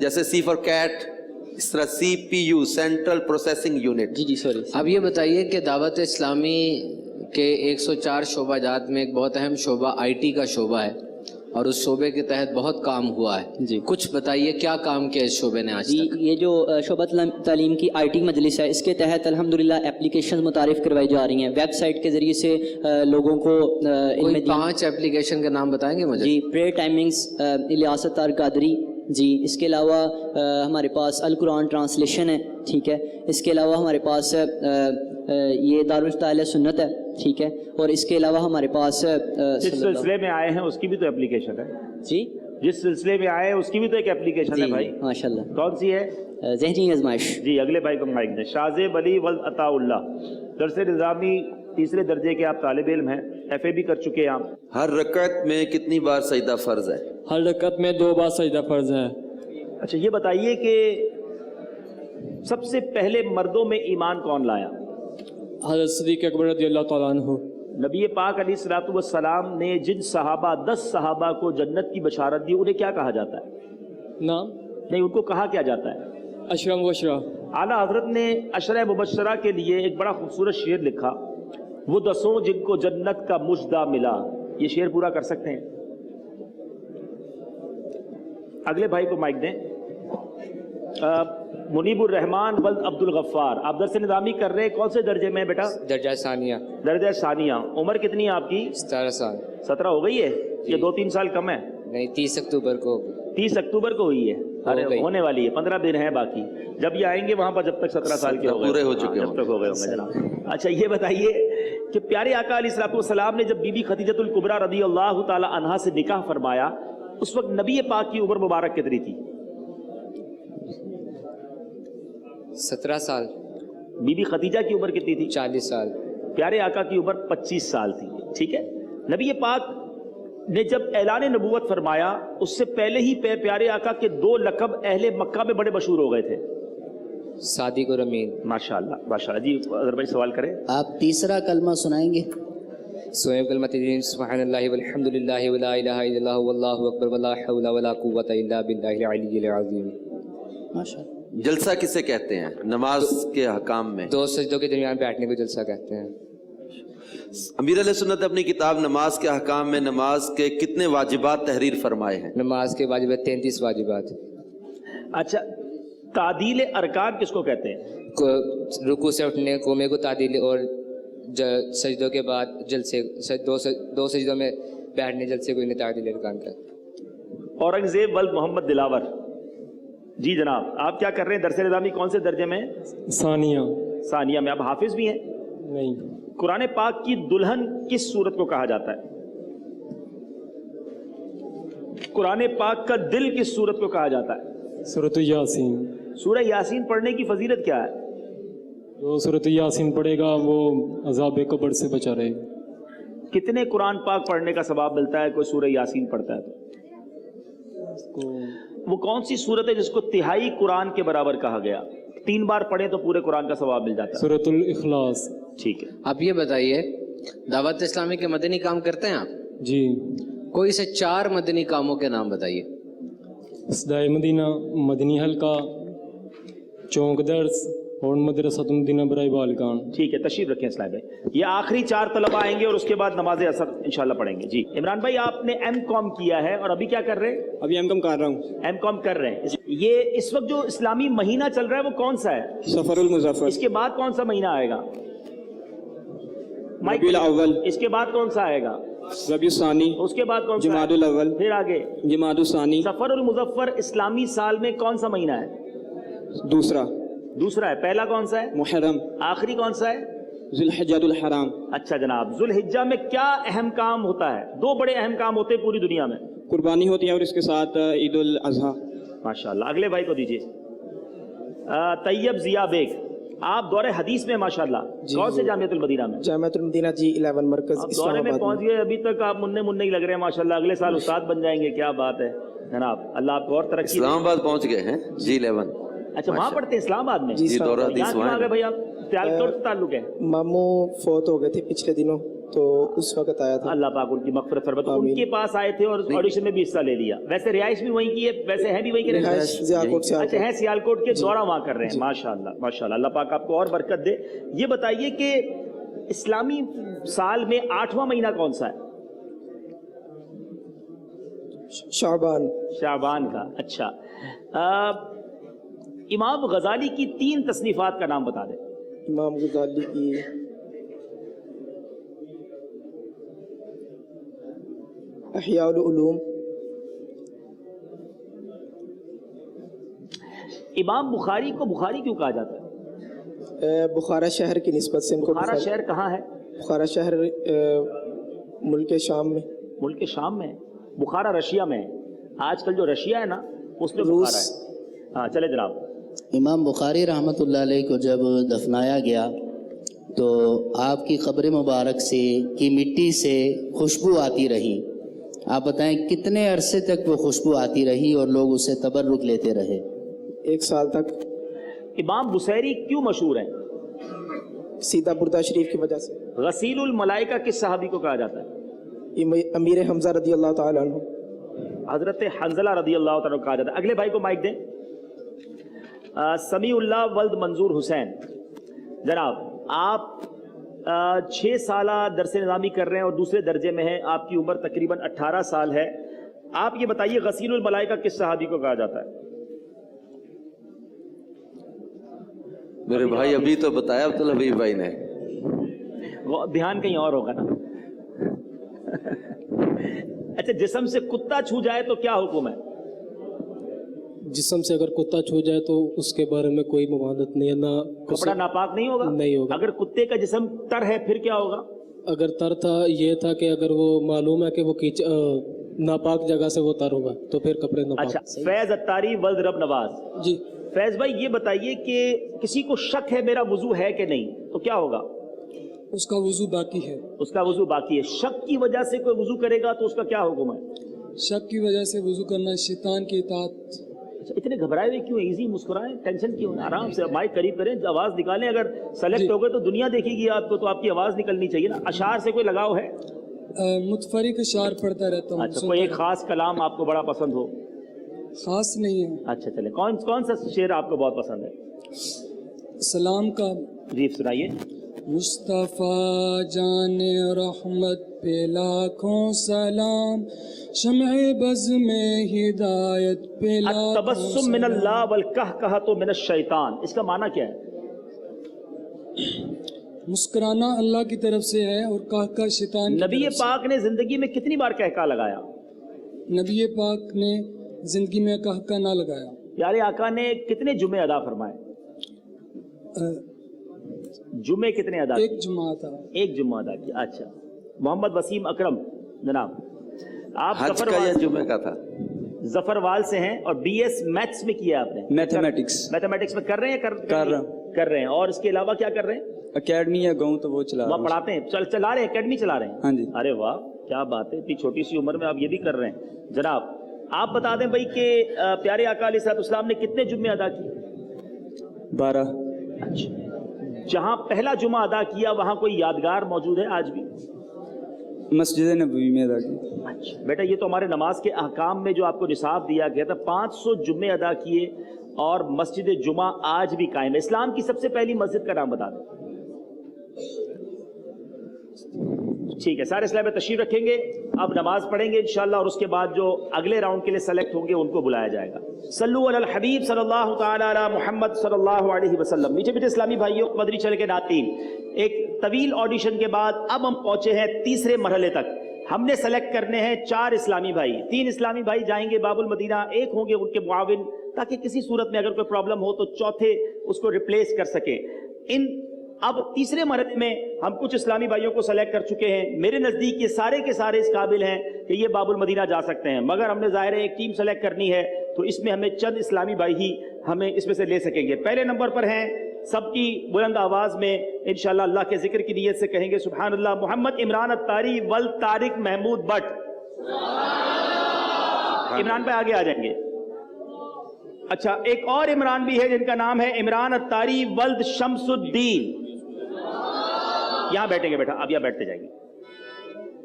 जैसे C फॉर कैट, इस तरह CPU सेंट्रल प्रोसेसिंग यूनिट। जी जी सॉरी। अब ये बताइए कि दावत इस्लामी के 104 शोबाजात में एक बहुत अहम शोबा IT का शोबा है और उस शोबे के तहत बहुत काम हुआ है जी। कुछ बताइए क्या काम किया इस शोबे ने आज तक? ये जो शोबा तालीम की IT मजलिस है, इसके तहत अल्हम्दुलिल्लाह एप्लीकेशन मुतारिफ करवाई जा रही हैं, वेबसाइट के ज़रिए से लोगों को कोई 5 एप्लीकेशन के नाम बताएंगे मुझे? जी, प्रेयर टाइमिंग्स, इलियास अत्तार कादरी जी, इसके अलावा हमारे पास अल कुरान ट्रांसलेशन है, ठीक है, इसके अलावा हमारे पास ये दारुल इफ्ता सुन्नत है, ठीक है, और इसके अलावा हमारे पास जिस सिलसिले में आए हैं उसकी भी तो एप्लीकेशन है जी। जिस सिलसिले में आए हैं उसकी भी तो एक एप्लीकेशन है भाई, माशाल्लाह। कौन सी है? ज़हनी आजमाइश। जी, अगले भाई को माइक दें। शाज़ेब अली वल अताउल्लाह, दरसे निज़ामी तीसरे दर्जे के आप तालिब इल्म हैं, FA भी कर चुके हैं आप। हर रकत में कितनी बार सजदा फर्ज है? हर रकत में 2 बार सजदा फर्ज है। अच्छा, ये बताइए कि सबसे पहले मर्दों में ईमान कौन लाया? हज़रत सिद्दीक़ अकबर रज़ियल्लाहु तआला अन्हु। नबी पाक अलैहिस्सलातु वस्सलाम ने जिन सहाबा 10 सहाबा को जन्नत की बशारत दी, उन्हें क्या कहा जाता है? नाम नहीं, उनको कहा क्या जाता है? अशरा मुबशरा। आला हजरत ने अशरा मुबशरा के लिए एक बड़ा खूबसूरत शेर लिखा, वो 10 जिनको जन्नत का मुजदा मिला। ये शेर पूरा कर सकते हैं? अगले भाई को माइक दें। मुनीबुर रहमान वल्द अब्दुल गफ्फार, आप दरस निज़ामी कर रहे हैं, कौन से दर्जे में बेटा? दर्जा सानिया। दर्जा सानिया। उम्र कितनी है आपकी? 17 साल। 17 हो गई है? ये 2-3 साल कम है? नहीं, 30 अक्टूबर को। 30 अक्टूबर को हुई है? अरे होने वाली है, 15 दिन है बाकी। जब ये आएंगे वहां पर जब तक 17 साल के पूरे हो चुके जब तक हो गए होंगे जनाब। अच्छा ये बताइए कि प्यारे आका अलैहिस्सलाम ने जब बीबी खदीजतुल कुबरा रदी अल्लाह ताला अन्हा से निकाह फरमाया, उस वक्त नबी पाक की उम्र मुबारक कितनी थी? 17 साल। बीबी खदीजा की उम्र कितनी थी? 40 साल। प्यारे आका की उम्र 25 साल थी। ठीक है, नबी पाक ने जब ऐलान नबूवत फरमाया उससे पहले ही प्यारे आका के 2 लक़ब अहले मक्का में बड़े मशहूर हो गए थे। सादिक और अमीन। माशाअल्लाह माशाअल्लाह। जी अगर भाई सवाल करें। आप तीसरा कलमा सुनाएंगे? सोएब कलमतिन सुब्हानल्लाहि वल्हम्दुलिल्लाहि वला इलाहा इल्लल्लाह वल्लाहु अकबर वला हौला वला कुव्वता इल्ला बिल्लाहिल अलिय्यिल अज़ीम। माशाअल्लाह। जलसा किसे कहते हैं नमाज के हकाम में? 2 सजदों के दरमियान बैठने को जलसा कहते हैं। अमीर अहले सुन्नत अपनी किताब नमाज के हकाम में नमाज के कितने वाजिबात तहरीर फरमाए हैं? नमाज के वाजिबात 33 वाजिबात। अच्छा, तादील अरकान किसको कहते हैं? रुकू से उठने कोमे को तादील और सजदों के बाद जलसे, दो सजदों में बैठने जलसे को इन्हें तादील अरकान कहते हैं। औरंगजेब वल्द मोहम्मद दिलावर। जी जनाब, आप क्या कर रहे हैं? दरस निज़ामी कौन से दर्जे में? सानिया। सानिया में। आप हाफिज भी हैं? नहीं। कुरान पाक की दुल्हन किस सूरत को कहा जाता है? कुरान पाक का दिल किस सूरत को कहा जाता है? सूरत यासीन। सूरह यासीन पढ़ने की फजीलत क्या है? जो सूरत यासीन पढ़ेगा वो अज़ाब कब्र से बचा रहेगा। कितने कुरान पाक पढ़ने का सवाब मिलता है कोई सूरह यासीन पढ़ता है तो? वो कौन सी सूरत है जिसको तिहाई कुरान के बराबर कहा गया? 3 बार पढ़े तो पूरे कुरान का सवाब मिल जाता है। सूरतुल इखलास। ठीक है। आप ये बताइए, दावत इस्लामी के मदनी काम करते हैं आप? जी। कोई से 4 मदनी कामों के नाम बताइए। सदाए मदीना, मदनी हल्का, चौक दर्स और मदरसतुल मदीना बराए बालिकान। ठीक है, तशरीफ रखें इस्लाम भाई। ये आखिरी 4 तलबा आएंगे और उसके बाद नमाज असर इंशाल्लाह पढ़ेंगे। जी इमरान भाई, आपने M.Com किया है और अभी क्या कर रहे हैं? अभी M.Com कर रहा हूँ। M.Com कर रहे हैं। ये इस वक्त जो इस्लामी महीना चल रहा है वो कौन सा है? सफरुल मुज़फ़्फ़र। इसके बाद कौन सा महीना आएगा? रबीउल अव्वल। इसके बाद कौन सा आएगा? रबीउल सानी। उसके बाद कौन सा? जमादुल अव्वल। फिर आगे जमादुल सानी। सफरुल मुज़फ़्फ़र इस्लामी साल में कौन सा महीना है? दूसरा है। पहला कौन सा है? मुहर्रम। आखिरी कौन सा है? ज़ुल्हिज्जातुल हराम। अच्छा जनाब, ज़ुल्हिज्जा में क्या अहम काम होता है? 2 बड़े अहम काम होते हैं पूरी दुनिया में। कुर्बानी होती है और इसके साथ ईद उल अज़हा। माशाल्लाह। अगले भाई को दीजिए। तैयब जिया बेग, आप दौरे हदीस में माशाल्लाह कौन से जामियातुल मदीना में? जामियातुल मदीना जी 11 मरकज दौरे में पहुंच गए। अभी तक आप मुन्ने ही लग रहे हैं माशाल्लाह। अगले साल उस्ताद बन जाएंगे। क्या बात है जनाब, अल्लाह आपको और तरक्की। इस्लामाबाद पहुंच गए हैं जी 11। अच्छा, वहाँ पढ़ते हैं इस्लामाबाद में? जी, दौरा हदीस वहाँ है। भाई आप सियालकोट से ताल्लुक है? मामू फौत हो गए थे पिछले दिनों, तो उस वक्त आया था। अल्लाह पाक उनकी मग़फ़िरत फरमाए। तो उनके पास आए थे और ऑडिशन में भी हिस्सा ले लिया। वैसे रिहाइश भी वहीं की है? वैसे है भी वहीं के? अच्छा, है सियालकोट के, दौरा वहाँ कर रहे हैं। माशाल्लाह माशाल्लाह, अल्लाह पाक आपको और बरकत दे। ये बताइए कि इस्लामी साल में 8वां महीना कौन सा है? शाबान का। अच्छा, इमाम गजाली की 3 तसनीफात का नाम बता दें। इमाम गजाली की अहयाउल उलूम। इमाम बुखारी को बुखारी क्यों कहा जाता है? बुखारा शहर की निस्बत से इनको। बुखारा शहर कहाँ है? बुखारा शहर मुल्क शाम में। मुल्क शाम में? बुखारा रशिया में है। आजकल जो रशिया है ना उसमें बुखारा है। हाँ चले जनाब। इमाम बुखारी रहमतुल्लाह अलैह को जब दफनाया गया तो आपकी क़ब्र मुबारक से की मिट्टी से खुशबू आती रही। आप बताएं कितने अरसे तक वो खुशबू आती रही और लोग उससे तबर्रुक लेते रहे? 1 साल तक। इमाम बुसैरी क्यों मशहूर है? सीधा बुर्दा शरीफ की वजह से। गसीलुल मलाइका किस सहाबी को कहा जाता है? अमीर हमजा रदी अल्लाह ताला अन्हु। हजरत हंजला रदी अल्लाह ताला कहा जाता है। अगले भाई को माइक दें। समीउल्लाह वल्द मंजूर हुसैन, जनाब आप 6 साल दरस निज़ामी कर रहे हैं और दूसरे दर्जे में हैं। आपकी उम्र तकरीबन 18 साल है। आप ये बताइए गसीलुल मलाइका किस सहाबी को कहा जाता है? मेरे भाई अभी तो बताया अब्दुल हबीब भाई ने, वो ध्यान कहीं और होगा ना। अच्छा, जिस्म से कुत्ता छू जाए तो क्या हुक्म है? जिस्म से अगर कुत्ता छू जाए तो उसके बारे में कोई मवादत नहीं है, ना कपड़ा नापाक नहीं होगा? नहीं होगा। अगर कुत्ते का जिस्म तर है फिर क्या होगा? अगर तर था, ये था कि अगर वो मालूम है कि वो नापाक जगह से वो तर होगा तो फिर कपड़े नापाक। अच्छा, फैज अत्तारी वल्द रब नवाज जी। फैज भाई ये बताइए कि किसी को शक है मेरा वुजू है कि नहीं, तो क्या होगा? उसका वुजू बाकी है। उसका वुजू बाकी है। शक की वजह से कोई वुजू करेगा तो उसका क्या हुक्म है? शक की वजह से वुजू करना शैतान की इताअत। अच्छा, इतने घबराए हुए क्यों? इजी मुस्कुराएं, टेंशन क्यों? आराम से माइक करीब करें, आवाज निकालें। अगर सेलेक्ट हो गए तो दुनिया देखेगी आपको, तो आपकी आवाज निकलनी चाहिए ना। अशार से कोई लगाव है? मुतफरिक अशार पढ़ता रहता हूँ। अच्छा, कोई एक खास कलाम आपको बड़ा पसंद हो? खास नहीं है। अच्छा चले, कौन कौन सा शेर आपको बहुत पसंद है? सलाम का। जी सुनाइए। मुस्तफ़ा जाने रहमत पे लाखों सलाम, शम्ए बज़ में हिदायत पे लाखों तबस्सुम मिनल्लाह वल कहकहतु मिनश शैतान, इसका माना क्या है? मुस्कुराना अल्लाह की तरफ से है और कहका शैतान। नबी पाक ने जिंदगी में कितनी बार कहका लगाया? नबी पाक ने जिंदगी में कहका ना लगाया। प्यारे आका ने कितने जुमे अदा फरमाए? जुमे कितने अदा? एक जुमा था। एक जुम्मा अदा किया। अच्छा, मोहम्मद वसीम अकरम जनाब, आप हज का या जुमे का था? जफरवाल से हैं और बीएस मैथ्स में किया आपने? मैथमेटिक्स में कर रहे हैं? कर रहे हैं। और इसके अलावा क्या कर रहे हैं? अकेडमी या गाँव तो वो चला वहाँ पढ़ाते हैं? चला रहे हैं, अकेडमी चला रहे हैं? हाँ जी। अरे वाह, क्या बात है, इतनी छोटी सी उम्र में आप ये भी कर रहे हैं। जनाब आप बता दें भाई कि प्यारे आका अलैहिस्सलाम ने कितने जुम्मे अदा किए? 12। अच्छा, जहाँ पहला जुमा अदा किया वहाँ कोई यादगार मौजूद है आज भी? मस्जिद नबवी में अदा की। अच्छा बेटा, ये तो हमारे नमाज के अहकाम में जो आपको निसाब दिया गया था, 500 जुम्मे अदा किए और मस्जिद जुमा आज भी कायम है। इस्लाम की सबसे पहली मस्जिद का नाम बता दें। ठीक है, सारे इस्लाम में तशरीफ रखेंगे, अब नमाज पढ़ेंगे इंशाल्लाह और उसके बाद जो अगले राउंड के लिए सेलेक्ट होंगे उनको बुलाया जाएगा। सल्लु अलल हबीब सल्लल्लाहु तआला अला मुहम्मद सल्लल्लाहु अलैहि वसल्लम। मीठे मीठे इस्लामी भाइयों, मदरी चल के नातीन, एक तवील ऑडिशन के बाद अब हम पहुंचे हैं तीसरे मरहले तक। हमने सेलेक्ट करने हैं 4 इस्लामी भाई। 3 इस्लामी भाई जाएंगे बाबुल मदीना, एक होंगे उनके मुआविन, ताकि किसी सूरत में अगर कोई प्रॉब्लम हो तो चौथे उसको रिप्लेस कर सके। अब तीसरे मरहले में हम कुछ इस्लामी भाइयों को सेलेक्ट कर चुके हैं। मेरे नज़दीक ये सारे के सारे इस काबिल हैं कि ये बाबुल मदीना जा सकते हैं, मगर हमने ज़ाहिर है एक टीम सेलेक्ट करनी है, तो इसमें हमें चंद इस्लामी भाई ही हमें इसमें से ले सकेंगे। पहले नंबर पर हैं, सबकी बुलंद आवाज़ में इंशाअल्लाह अल्लाह के जिक्र की नीयत से कहेंगे सुभान अल्लाह, मोहम्मद इमरान अत्तारी वल तारिक महमूद भट्ट। इमरान पे आगे आ जाएंगे। अच्छा, एक और इमरान भी है जिनका नाम है इमरान अत्तारी वल्द शमसुद्दीन। यहां बैठेंगे बेटा, अब यहां बैठते जाएंगे।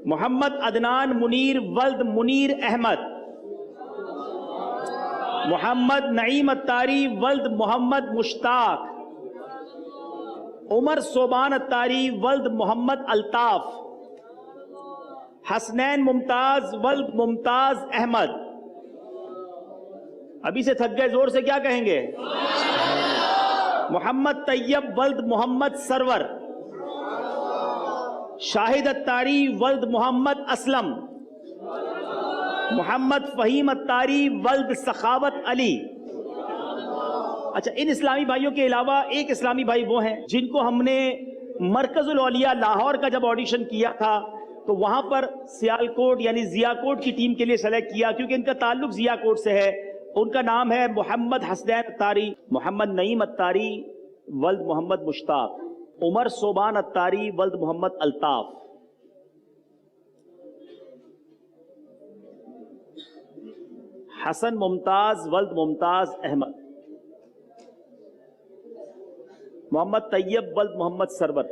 मोहम्मद अदनान मुनीर वल्द मुनीर अहमद। मोहम्मद नईम अत्तारी वल्द मोहम्मद मुश्ताक। उमर सोबान अत्तारी वल्द मोहम्मद अल्ताफ। हसनैन मुमताज वल्द मुमताज अहमद। अभी से थक गए, जोर से क्या कहेंगे? मोहम्मद तैयब वल्द मोहम्मद सरवर। शाहिद अत्तारी वल्द मोहम्मद असलम। मोहम्मद फहीम अत्तारी वल्द सखावत अली। अच्छा, इन इस्लामी भाइयों के अलावा एक इस्लामी भाई वो हैं जिनको हमने मरकजुल औलिया लाहौर का जब ऑडिशन किया था तो वहां पर सियालकोट यानी जियाकोट की टीम के लिए सेलेक्ट किया, क्योंकि इनका ताल्लुक जियाकोट से है। उनका नाम है मोहम्मद हसनैन अत्तारी। मोहम्मद नईम अत्तारी वल्द मोहम्मद मुश्ताक। उमर सोबान अत्तारी वल्द मोहम्मद अल्ताफ। हसन मुमताज वल्द मुमताज अहमद। मोहम्मद तैयब वल्द मोहम्मद सरवर।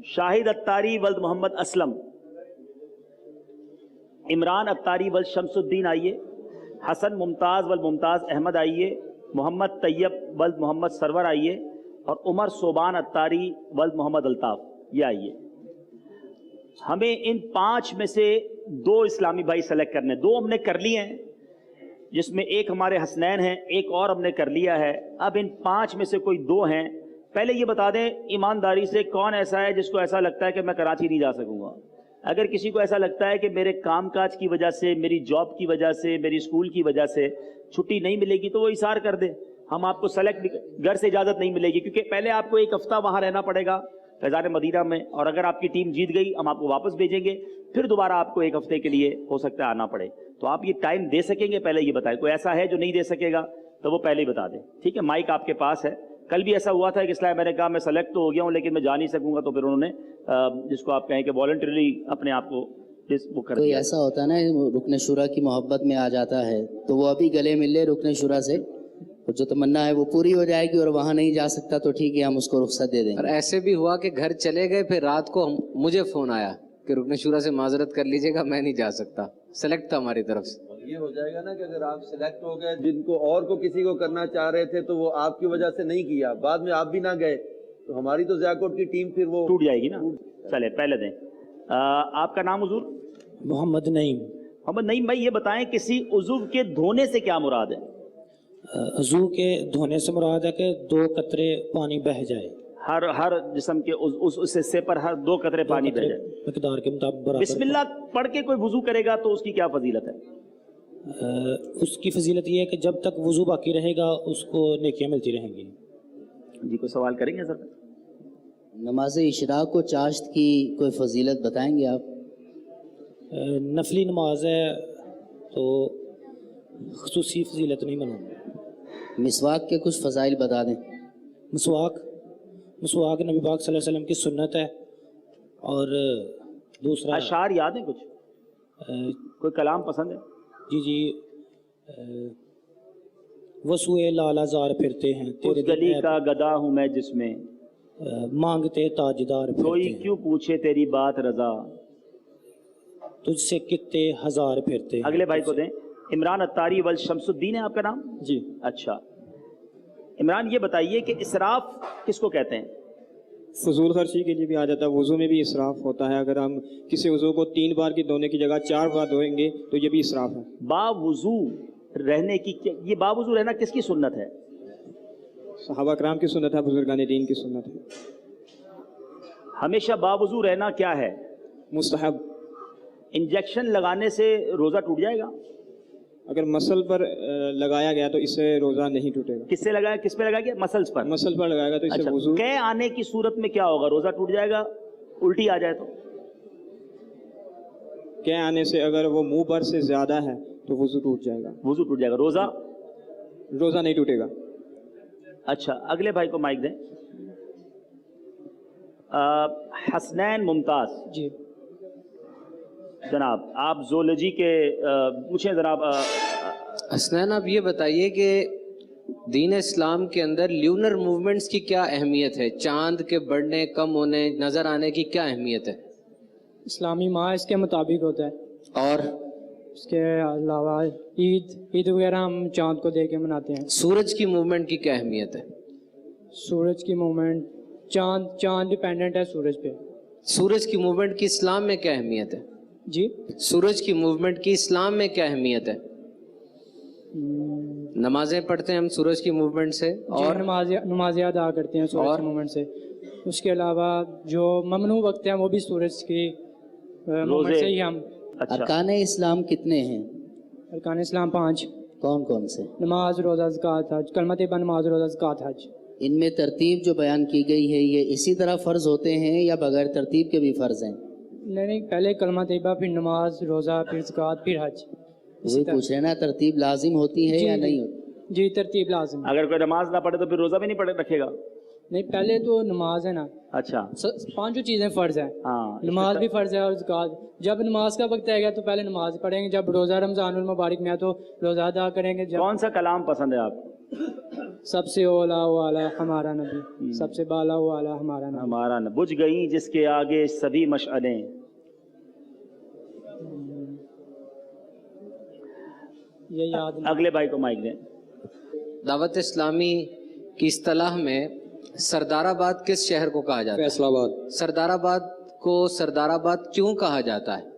शाहिद अत्तारी वल्द मोहम्मद असलम। इमरान अत्तारी वल्द शमसुद्दीन आइए। हसन मुमताज वल्द मुमताज अहमद आइए। मोहम्मद तैयब वल्द मोहम्मद सरवर आइए। और उमर सोबान अत्तारी वल्द मोहम्मद अल्ताफ, ये आइए। हमें इन 5 में से 2 इस्लामी भाई सेलेक्ट करने, 2 हमने कर लिए हैं, جس میں ایک ہمارے حسنین ہیں، ایک اور ہم نے کر لیا ہے. اب ان 5 میں سے کوئی 2 ہیں. پہلے یہ بتا دیں ایمانداری سے کون ایسا ہے جس کو ایسا لگتا ہے کہ میں کراچی نہیں جا سکوں گا؟ اگر کسی کو ایسا لگتا ہے کہ میرے کام کاج کی وجہ سے، میری جاب کی وجہ سے، میری اسکول کی وجہ سے چھٹی نہیں ملے گی تو وہ ایثار کر دے. ہم آپ کو سلیکٹ گھر سے اجازت نہیں ملے گی، کیونکہ پہلے آپ کو 1 ہفتہ وہاں رہنا پڑے گا فیضان مدینہ میں، اور اگر آپ کی ٹیم جیت گئی ہم آپ کو واپس بھیجیں گے، پھر دوبارہ آپ کو 1 ہفتے کے لیے ہو سکتا ہے آنا پڑے. تو آپ یہ ٹائم دے سکیں گے؟ پہلے یہ بتائیں. کوئی ایسا ہے جو نہیں دے سکے گا تو وہ پہلے ہی بتا دیں. ٹھیک ہے، مائک آپ کے پاس ہے. کل بھی ایسا ہوا تھا کہ اس لیے میں نے کہا میں سلیکٹ تو ہو گیا ہوں لیکن میں جا نہیں سکوں گا، تو پھر انہوں نے جس کو آپ کہیں کہ والنٹریلی اپنے آپ کو وہ کر کوئی دیا. ایسا ہوتا ہے نا رکن شورا کی محبت میں آ جاتا ہے تو وہ ابھی گلے مل لے رکن شورا سے، جو تمنا ہے وہ پوری ہو جائے گی، اور وہاں نہیں جا سکتا تو ٹھیک ہے ہم اس کو رخصت دے دیں اور گے. ایسے بھی ہوا کہ گھر چلے گئے، پھر رات کو مجھے فون آیا کہ رکن شورا سے معذرت کر لیجیے گا، میں نہیں جا سکتا. سلیکٹ تھا ہماری طرف سے. یہ ہو جائے گا نا کہ اگر آپ سلیکٹ ہو گئے، جن کو اور کو کسی کو کرنا چاہ رہے تھے تو وہ آپ کی وجہ سے نہیں کیا، بعد میں آپ بھی نہ گئے، تو ہماری تو ضیاء کوٹ کی ٹیم پھر وہ ٹوٹ جائے گی نا. چلے پہلے دیں. آپ کا نام حضور؟ محمد نعیم. محمد نعیم بھائی، یہ بتائیں کسی عضو کے دھونے سے کیا مراد ہے؟ عضو کے دھونے سے مراد ہے کہ 2 قطرے پانی بہہ جائے. ہر جسم کے اس حصے پر ہر 2 قطرے پانی بہ جائے مقدار کے مطابق برابر. بسم اللہ پڑھ کے کوئی وضو کرے گا تو اس کی کیا فضیلت ہے؟ اس کی فضیلت یہ ہے کہ جب تک وضو باقی رہے گا اس کو نیکیاں ملتی رہیں گی. جی کوئی سوال کریں گے سر؟ نماز اشراق و چاشت کی کوئی فضیلت بتائیں گے آپ؟ نفلی نماز ہے تو خصوصی فضیلت نہیں بنوں. مسواک کے کچھ فضائل بتا دیں. مسواک نبی پاک صلی اللہ علیہ وسلم کی سنت ہے. اور دوسرا اشعار یاد ہیں کچھ؟ کوئی کلام پسند ہے؟ جی وسوئے لالا زار پھرتے ہیں اس گلی کا گدا ہوں میں جس میں مانگتے تاجدار پھرتے کوئی ہیں، کیوں پوچھے تیری بات رضا تجھ سے کتے ہزار پھرتے ہیں. اگلے بھائی کو دیں. عمران اتاری شمس الدین ہے آپ کا نام؟ جی. اچھا عمران، یہ بتائیے کہ اسراف کس کو کہتے ہیں؟ فضول خرچی کے لیے بھی آ جاتا ہے. وضو میں بھی اسراف ہوتا ہے. اگر ہم کسی وضو کو 3 بار کی دھونے کی جگہ 4 بار دھوئیں گے تو یہ بھی اسراف ہے. باوضو رہنے کی یہ باوضو رہنا کس کی سنت ہے؟ صحابہ کرام کی سنت ہے، بزرگان دین کی سنت ہے. ہمیشہ باوضو رہنا کیا ہے؟ مستحب. انجیکشن لگانے سے روزہ ٹوٹ جائے گا؟ اگر مسل پر لگایا گیا تو اس سے روزہ نہیں ٹوٹے گا. کس سے لگایا، کس پہ لگایا گیا؟ مسلس پر. مسل پر لگائے گا تو اس سے وضو. قے آنے کی صورت میں کیا ہوگا؟ روزہ ٹوٹ جائے گا؟ الٹی آ جائے تو؟ قے آنے سے اگر وہ منہ پر سے زیادہ ہے تو وضو ٹوٹ جائے گا. وضو ٹوٹ جائے گا. روزہ نہیں ٹوٹے گا. اچھا اگلے بھائی کو مائک دیں. حسنین ممتاز جی جناب، آپ زولوجی کے پوچھیں جناب. حسنین آپ یہ بتائیے کہ دین اسلام کے اندر لیونر موومنٹس کی کیا اہمیت ہے؟ چاند کے بڑھنے، کم ہونے، نظر آنے کی کیا اہمیت ہے؟ اسلامی ماہ اس کے مطابق ہوتا ہے، اور اس کے علاوہ عید وغیرہ ہم چاند کو دیکھ کے مناتے ہیں. سورج کی موومنٹ کی کیا اہمیت ہے؟ سورج کی موومنٹ چاند ڈیپینڈنٹ ہے سورج پہ. سورج کی موومنٹ کی اسلام میں کیا اہمیت ہے؟ جی سورج کی موومنٹ کی اسلام میں کیا اہمیت ہے؟ نمازیں پڑھتے ہیں ہم سورج کی موومنٹ سے، اور نمازیں ادا کرتے ہیں سورج کی موومنٹ سے. اس کے علاوہ جو ممنوع وقت ہیں وہ بھی سورج کی موومنٹ سے ہی ہم. ارکان اسلام کتنے ہیں؟ ارکان اسلام 5. کون کون سے؟ نماز، روزہ، زکوٰۃ، حج. کلمہ طیبہ، نماز، روزہ، زکوٰۃ، حج. ان میں ترتیب جو بیان کی گئی ہے یہ اسی طرح فرض ہوتے ہیں یا بغیر ترتیب کے بھی فرض ہیں؟ نہیں، پہلے کلمہ طیبہ، پھر نماز، روزہ، پھر زکوٰۃ، پھر حج. وہی پوچھ رہے نا، ترتیب لازم ہوتی ہے یا نہیں ہوتی؟ جی ترتیب لازم. اگر کوئی نماز نہ پڑھے تو پھر روزہ بھی نہیں رکھے گا؟ نہیں، پہلے تو نماز ہے نا. اچھا 5 چیزیں فرض ہیں. ہاں، نماز بھی فرض ہے اور زکوٰۃ. جب نماز کا وقت آئے گا تو پہلے نماز پڑھیں گے. جب روزہ رمضان المبارک میں ہے تو روزہ ادا کریں گے. کون سا کلام پسند ہے آپ کو؟ سب سے اولا والا ہمارا نبی، سب سے بالا والا ہمارا نبی. ہمارا نبی. بجھ گئی جس کے آگے سبھی مشعلیں. یہ یاد. اگلے بھائی کو مائک دیں. دعوت اسلامی کی اصطلاح میں سردار آباد کس شہر کو کہا جاتا ہے؟ فیصل آباد. سردار آباد کو سردار آباد کیوں کہا جاتا ہے؟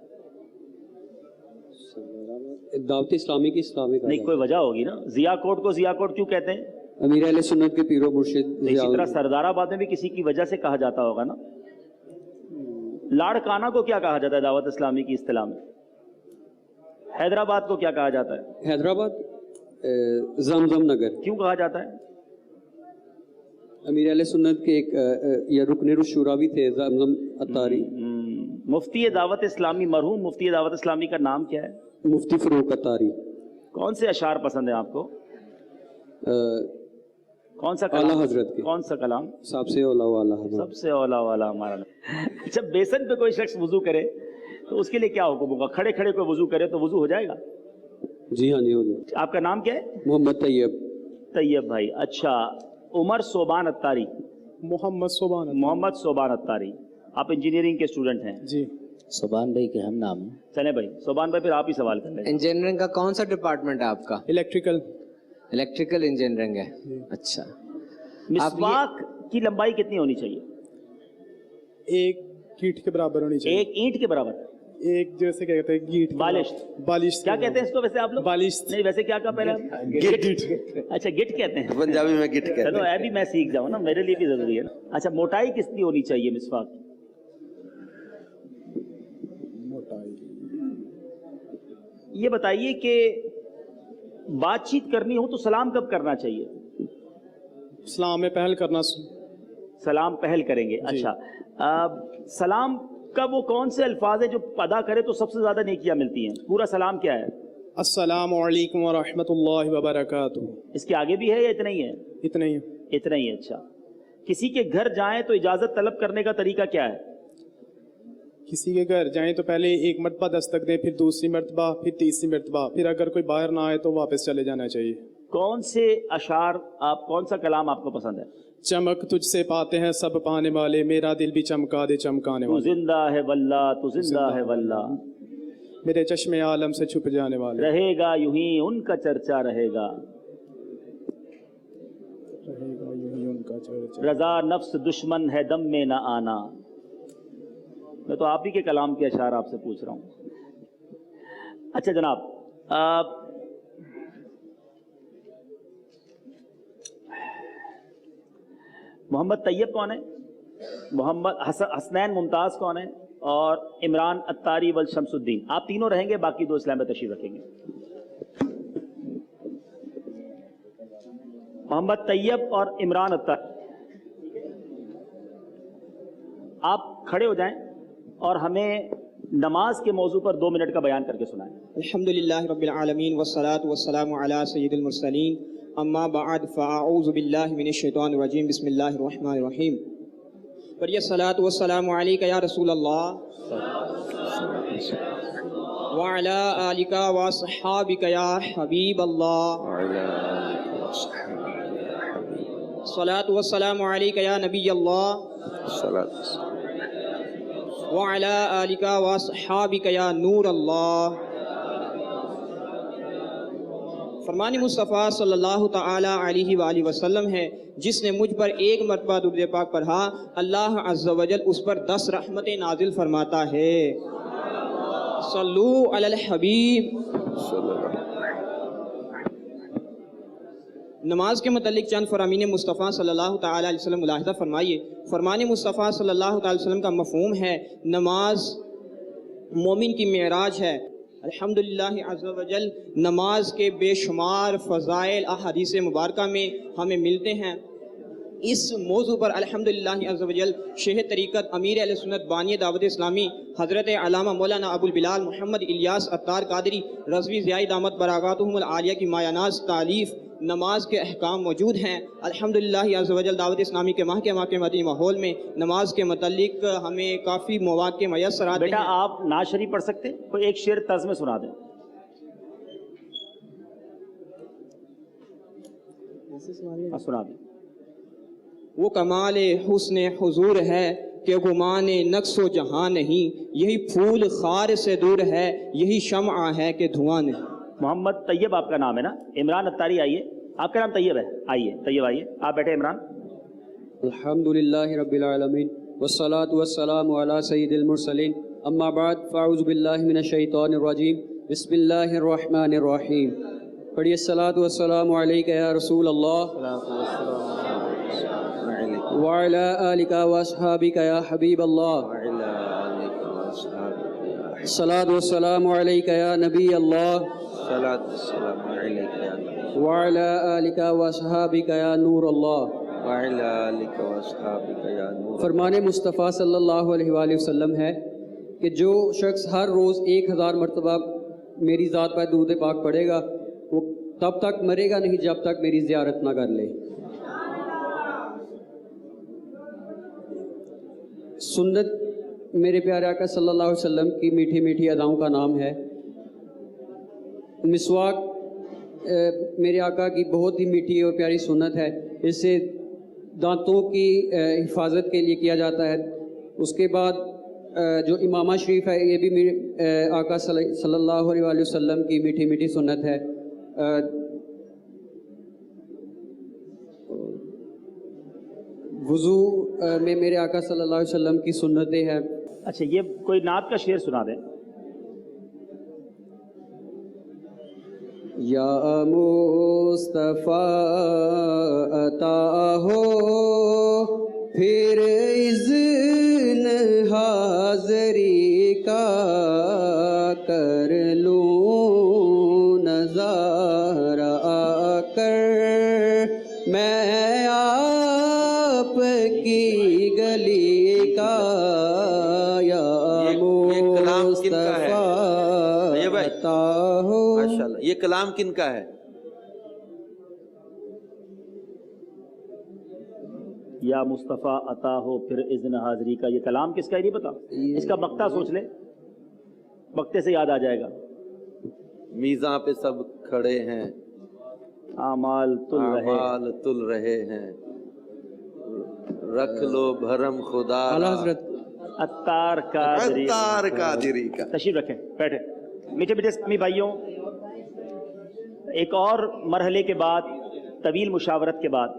दावत इस्लामी की इस्लामी का नहीं, कोई वजह होगी ना। जिया कोट को जिया कोट क्यों कहते हैं? अमीर अहले सुन्नत के पीरो मुर्शिद इसी तरह सरदाराबाद में भी किसी की वजह से कहा जाता होगा ना। लाड़काना को क्या कहा जाता है दावत इस्लामी की इस्तिलाह में? हैदराबाद को क्या कहा जाता है? हैदराबाद जमजम नगर क्यों कहा जाता है? अमीर अहले सुन्नत के एक या रुकन शुरा भी थे जमजम अत्तारी। मुफ्ती दावत इस्लामी, मरहूम मुफ्ती दावत इस्लामी का नाम क्या है? मुफ्ती फरूक अत्तारी। कौन से अशार पसंद है आपको? कौन सा आला हजरत के। कौन सा कलाम? सबसे औला वाला हजरत। सबसे औला वाला हमारा। जब बेसन पे कोई शख्स वुजू करे तो उसके लिए क्या हुक्म होगा? खड़े खड़े कोई वुजू करे तो वुजू हो जाएगा? जी हाँ जी हो जाएगा। आपका नाम क्या है? मोहम्मद तैयब। तैयब भाई, अच्छा। उमर सोबान अत्तारी। मोहम्मद सोबान अत्तारी। आप इंजीनियरिंग के स्टूडेंट हैं? जी। सोबान भाई के हम नाम है। चले भाई, सोबान भाई फिर आप ही सवाल कर लें। इंजीनियरिंग का कौन सा डिपार्टमेंट है आपका? इलेक्ट्रिकल इंजीनियरिंग है। अच्छा। मिसवाक की लंबाई कितनी होनी चाहिए? एक ईंट के बराबर होनी चाहिए। एक ईंट के बराबर? एक जैसे क्या कहते हैं गिट। बालिश क्या कहते हैं इसको वैसे आप लोग? बालिश नहीं, वैसे क्या कहा पहले? गिट। अच्छा, गिट कहते हैं पंजाबी में गिट कहते हैं। चलो अभी मैं सीख जाऊँ ना, मेरे लिए भी जरूरी है ना। अच्छा, मोटाई कितनी होनी चाहिए मिसवाक की? ये बताइए कि बातचीत करनी हो तो सलाम कब करना चाहिए? सलाम में पहल करना। सलाम पहल करेंगे। अच्छा, सलाम का वो कौन से अल्फाज है जो अदा करे तो सबसे ज्यादा नेकियां मिलती हैं? पूरा सलाम क्या है? अस्सलामु अलैकुम व रहमतुल्लाहि व बरकातुहू। इसके आगे भी है या इतना ही है? इतना ही है। इतना ही है। अच्छा, किसी के घर जाएं तो इजाजत तलब करने का तरीका क्या है? किसी के घर जाएं तो पहले एक मरतबा दस्तक दें, फिर दूसरी मरतबा, फिर तीसरी मरतबा, फिर अगर कोई बाहर ना आए तो वापस चले जाना चाहिए। कौन से अशार आप, कौन सा कलाम आपको पसंद है? चमक तुझसे पाते हैं सब पाने वाले, मेरा दिल भी चमका दे चमकाने वाले। तू जिंदा है वल्ला, तू जिंदा है वल्ला, मेरे चश्मे आलम से छुप जाने वाले। रहेगा यूं ही उनका चर्चा रहेगा, रजा नफ्स दुश्मन है दम में न आना। मैं तो आप ही के कलाम के अशार आपसे पूछ रहा हूँ। अच्छा जनाब, मोहम्मद तैयब कौन है? मोहम्मद हसनैन मुमताज़ कौन है? और इमरान अत्तारी वल शमसुद्दीन। आप तीनों रहेंगे, बाकी दो इस्लाम में तशरीफ रखेंगे। मोहम्मद तैयब और इमरान अत्तारी, आप खड़े हो जाएं और हमें नमाज के मौजू पर 2 मिनट का बयान करके सुनाएं। अल्हम्दुलिल्लाहि रब्बिल आलमीन वस्सलातु वस्सलामु अला सय्यिदिल मुरसलीन, अम्मा बअद फ़अऊज़ु बिल्लाहि मिनश शैतानिर रजीम, बिस्मिल्लाहिर रहमानिर रहीम। वरिया सलातु वस्सलामु अलैका या रसूल अल्लाह व अला आलिका व सहाबिका या हबीब अल्लाह, सलातु वस्सलामु अलैका या नबी अल्लाह व अला आलिका व सहाबिका या नूर अल्लाह। फरमान मुस्तफ़ा सल्लल्लाहु तआला अलैहि वालैहि वसल्लम है, जिसने मुझ पर एक मरतबा दुरूद पाक पढ़ा, अल्लाह अज़्ज़ा वजल उस पर 10 रहमतें नाजिल फरमाता है। सल्लू अलल हबीब। नमाज के मतलब चंद फरामीन मुस्तफ़ा सल्लल्लाहु तआला अलैहि वसल्लम मुलाहिज़ा फरमाइए। फरमान मुस्तफ़ा सल्लल्लाहु तआला अलैहि वसल्लम का मफ़हूम है, नमाज मोमिन की मेराज है। अल्हम्दुलिल्लाह अज़्ज़ा वजल नमाज के बेशुमार फ़ज़ाइल अहादीस मुबारका में हमें मिलते हैं। इस मौजू पर अल्हम्दुलिल्लाह अज़्ज़ा वजल शेख तरीक़त अमीर अहले सुन्नत बानी दावत इस्लामी हज़रत अल्लामा मौलाना अबुल बिलाल मोहम्मद इलियास अत्तार कादरी रज़वी ज़ियाई दामत बराकातुहुमुल आलिया की मायानाज़ तालीफ़ नमाज के अहकाम मौजूद हैं। अल्हम्दुलिल्लाह अज़्ज़ा वजल दावत इस्लामी के माह के मदनी माहौल में नमाज के मतलब हमें काफ़ी मौक़े मैसर आते हैं। बेटा आप नाज़ शरीफ पढ़ सकते हैं? कोई एक शेर तर्ज में सुना दें। सुना दें। वो कमाल हुस्न हुजूर है कि गुमान नक्सो जहां नहीं, यही फूल खार से दूर है, यही शम्आ है कि धुआं नहीं। मोहम्मद तैयब आपका नाम है ना? इमरान अत्तारी आइए, आपका नाम तैयब है, आइए तैयब आइए, आप बैठे इमरान। अल्हम्दुलिल्लाहि रब्बिल आलमीन वस्सलातु वस्सलामु अला सय्यिदिल मुरसलीन, अम्मा बाद फ़अऊज़ु बिल्लाहि मिनश शैतानिर रजीम, बिस्मिल्लाहिर्रहमानिर्रहीम। पढ़िए सलात व सलाम अलैका या रसूल अल्लाह व अला आलिका व अस्हाबिका या हबीब अल्लाह। सलात व सलाम अलैका या नबी अल्लाह व अला आलिका व अस्हाबिका या नूर अल्लाह। फरमान मुस्तफ़ा सल्लल्लाहु अलैहि वसल्लम है कि जो शख्स हर रोज़ 1000 मरतबा मेरी ज़ात पर दुरूद पाक पढ़ेगा वो तब तक मरेगा नहीं जब तक मेरी ज़ियारत ना कर ले। सुन्नत मेरे प्यारे आका सल्लल्लाहु अलैहि वसल्लम की मीठी मीठी अदाओं का नाम है। मिसवाक मेरे आका की बहुत ही मीठी और प्यारी सुन्नत है। इससे दांतों की हिफाजत के लिए किया जाता है। उसके बाद जो इमामा शरीफ है ये भी मेरे आका सल्लल्लाहु अलैहि वसल्लम की मीठी मीठी सुन्नत है। वज़ू में मेरे आका सल्लल्लाहु अलैहि वसल्लम की सुन्नतें हैं। अच्छा, ये कोई नात का शेर सुना दें। या मुस्तफ़ा अता हो फिर इज़्न हाज़री का कर लूं नज़ारा आकर मैं आपकी गली का। या मुस्तफ़ा अता हो। माशाल्लाह, ये कलाम किनका है? या मुस्तफ़ा अता हो फिर इज़्न हाज़री का, ये कलाम किसका है नहीं पता? इसका मक्ता सोच ले, मक्ते से याद आ जाएगा। मीज़ां पे सब खड़े हैं, आमाल तुल रहे हैं, रख लो भरम खुदा अत्तार कादरी का। तशरीफ रखें, बैठे। मीठे मीठे इस्लामी भाइयों, एक और मरहले के बाद, तवील मुशावरत के बाद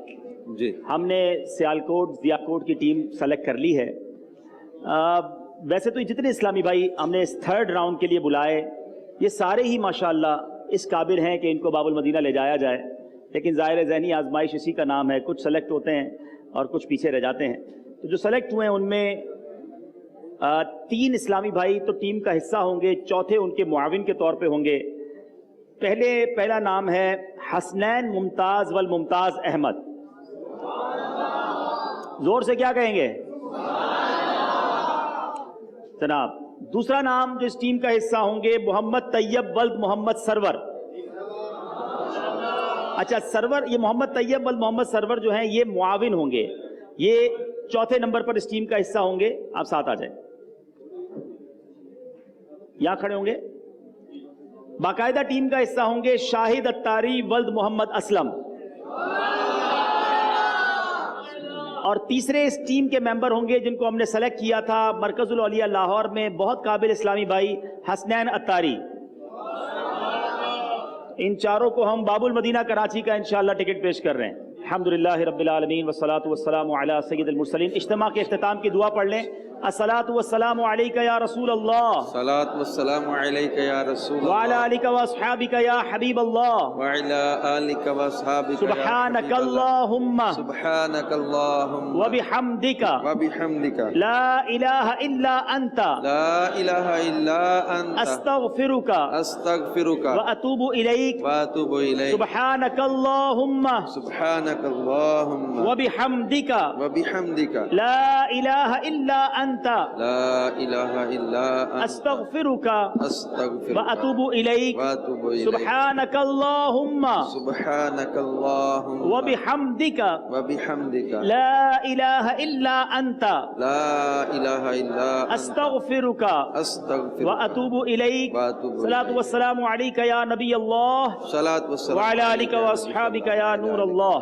जी हमने सियालकोट ज़ियाकोट की टीम सेलेक्ट कर ली है। वैसे तो जितने इस्लामी भाई हमने इस 3rd राउंड के लिए बुलाए ये सारे ही माशाअल्लाह इस काबिल हैं कि इनको बाबुल मदीना ले जाया जाए, लेकिन ज़ाहिर ज़हनी आजमाइश इसी का नाम है। कुछ सेलेक्ट होते हैं और कुछ पीछे रह जाते हैं। तो जो सेलेक्ट हुए हैं उनमें 3 इस्लामी भाई तो टीम का हिस्सा होंगे, चौथे उनके मुआविन के तौर पे होंगे। पहला नाम है हसनैन मुमताज़ वल मुमताज़ अहमद। जोर से क्या कहेंगे जनाब? दूसरा नाम जो इस टीम का हिस्सा होंगे मोहम्मद तैयब वल्द मोहम्मद सरवर। अच्छा, सरवर, ये मोहम्मद तैयब वल्द मोहम्मद सरवर जो हैं ये मुआविन होंगे, ये चौथे नंबर पर इस टीम का हिस्सा होंगे। आप साथ आ जाए, यहां खड़े होंगे। बाकायदा टीम का हिस्सा होंगे शाहिद अत्तारी वल्द मोहम्मद असलम। और तीसरे इस टीम के मेंबर होंगे जिनको हमने सेलेक्ट किया था मरकजुल औलिया लाहौर में, बहुत काबिल इस्लामी भाई हसनैन अत्तारी। इन चारों को हम बाबुल मदीना कराची का इंशाअल्लाह टिकट पेश कर रहे हैं। अल्हम्दुलिल्लाह रब्बिल आलमीन वस्सलातु वस्सलामु अला सय्यिदिल मुरसलीन। इज्तिमा के इख्तिताम की दुआ पढ़ लें। अस्सलातु वस्सलामु अलैका या रसूल अल्लाह, सलात वस्सलामु अलैका या रसूल अल्लाह, व अला आलिका व अस्हाबिका या हबीब अल्लाह, व अला आलिका व अस्हाबिका सुब्हानका अल्लाहुम्मा व बिहम्दिका ला इलाहा इल्ला अंता अस्तगफिरुका व अतूबु इलैक सुब्हानका अल्लाहुम्मा व बिहम्दिका ला इलाहा इल्ला अंता अस्तगफिरुका व अतूबु इलैक सुब्हानका अल्लाहुम्मा व बिहम्दिका ला इलाहा इल्ला अंता अस्तगफिरुका व अतूबु इलैक। सलातु वस्सलामु अलैका या नबी अल्लाह व अला आलिका व अस्हाबिका या नूर अल्लाह।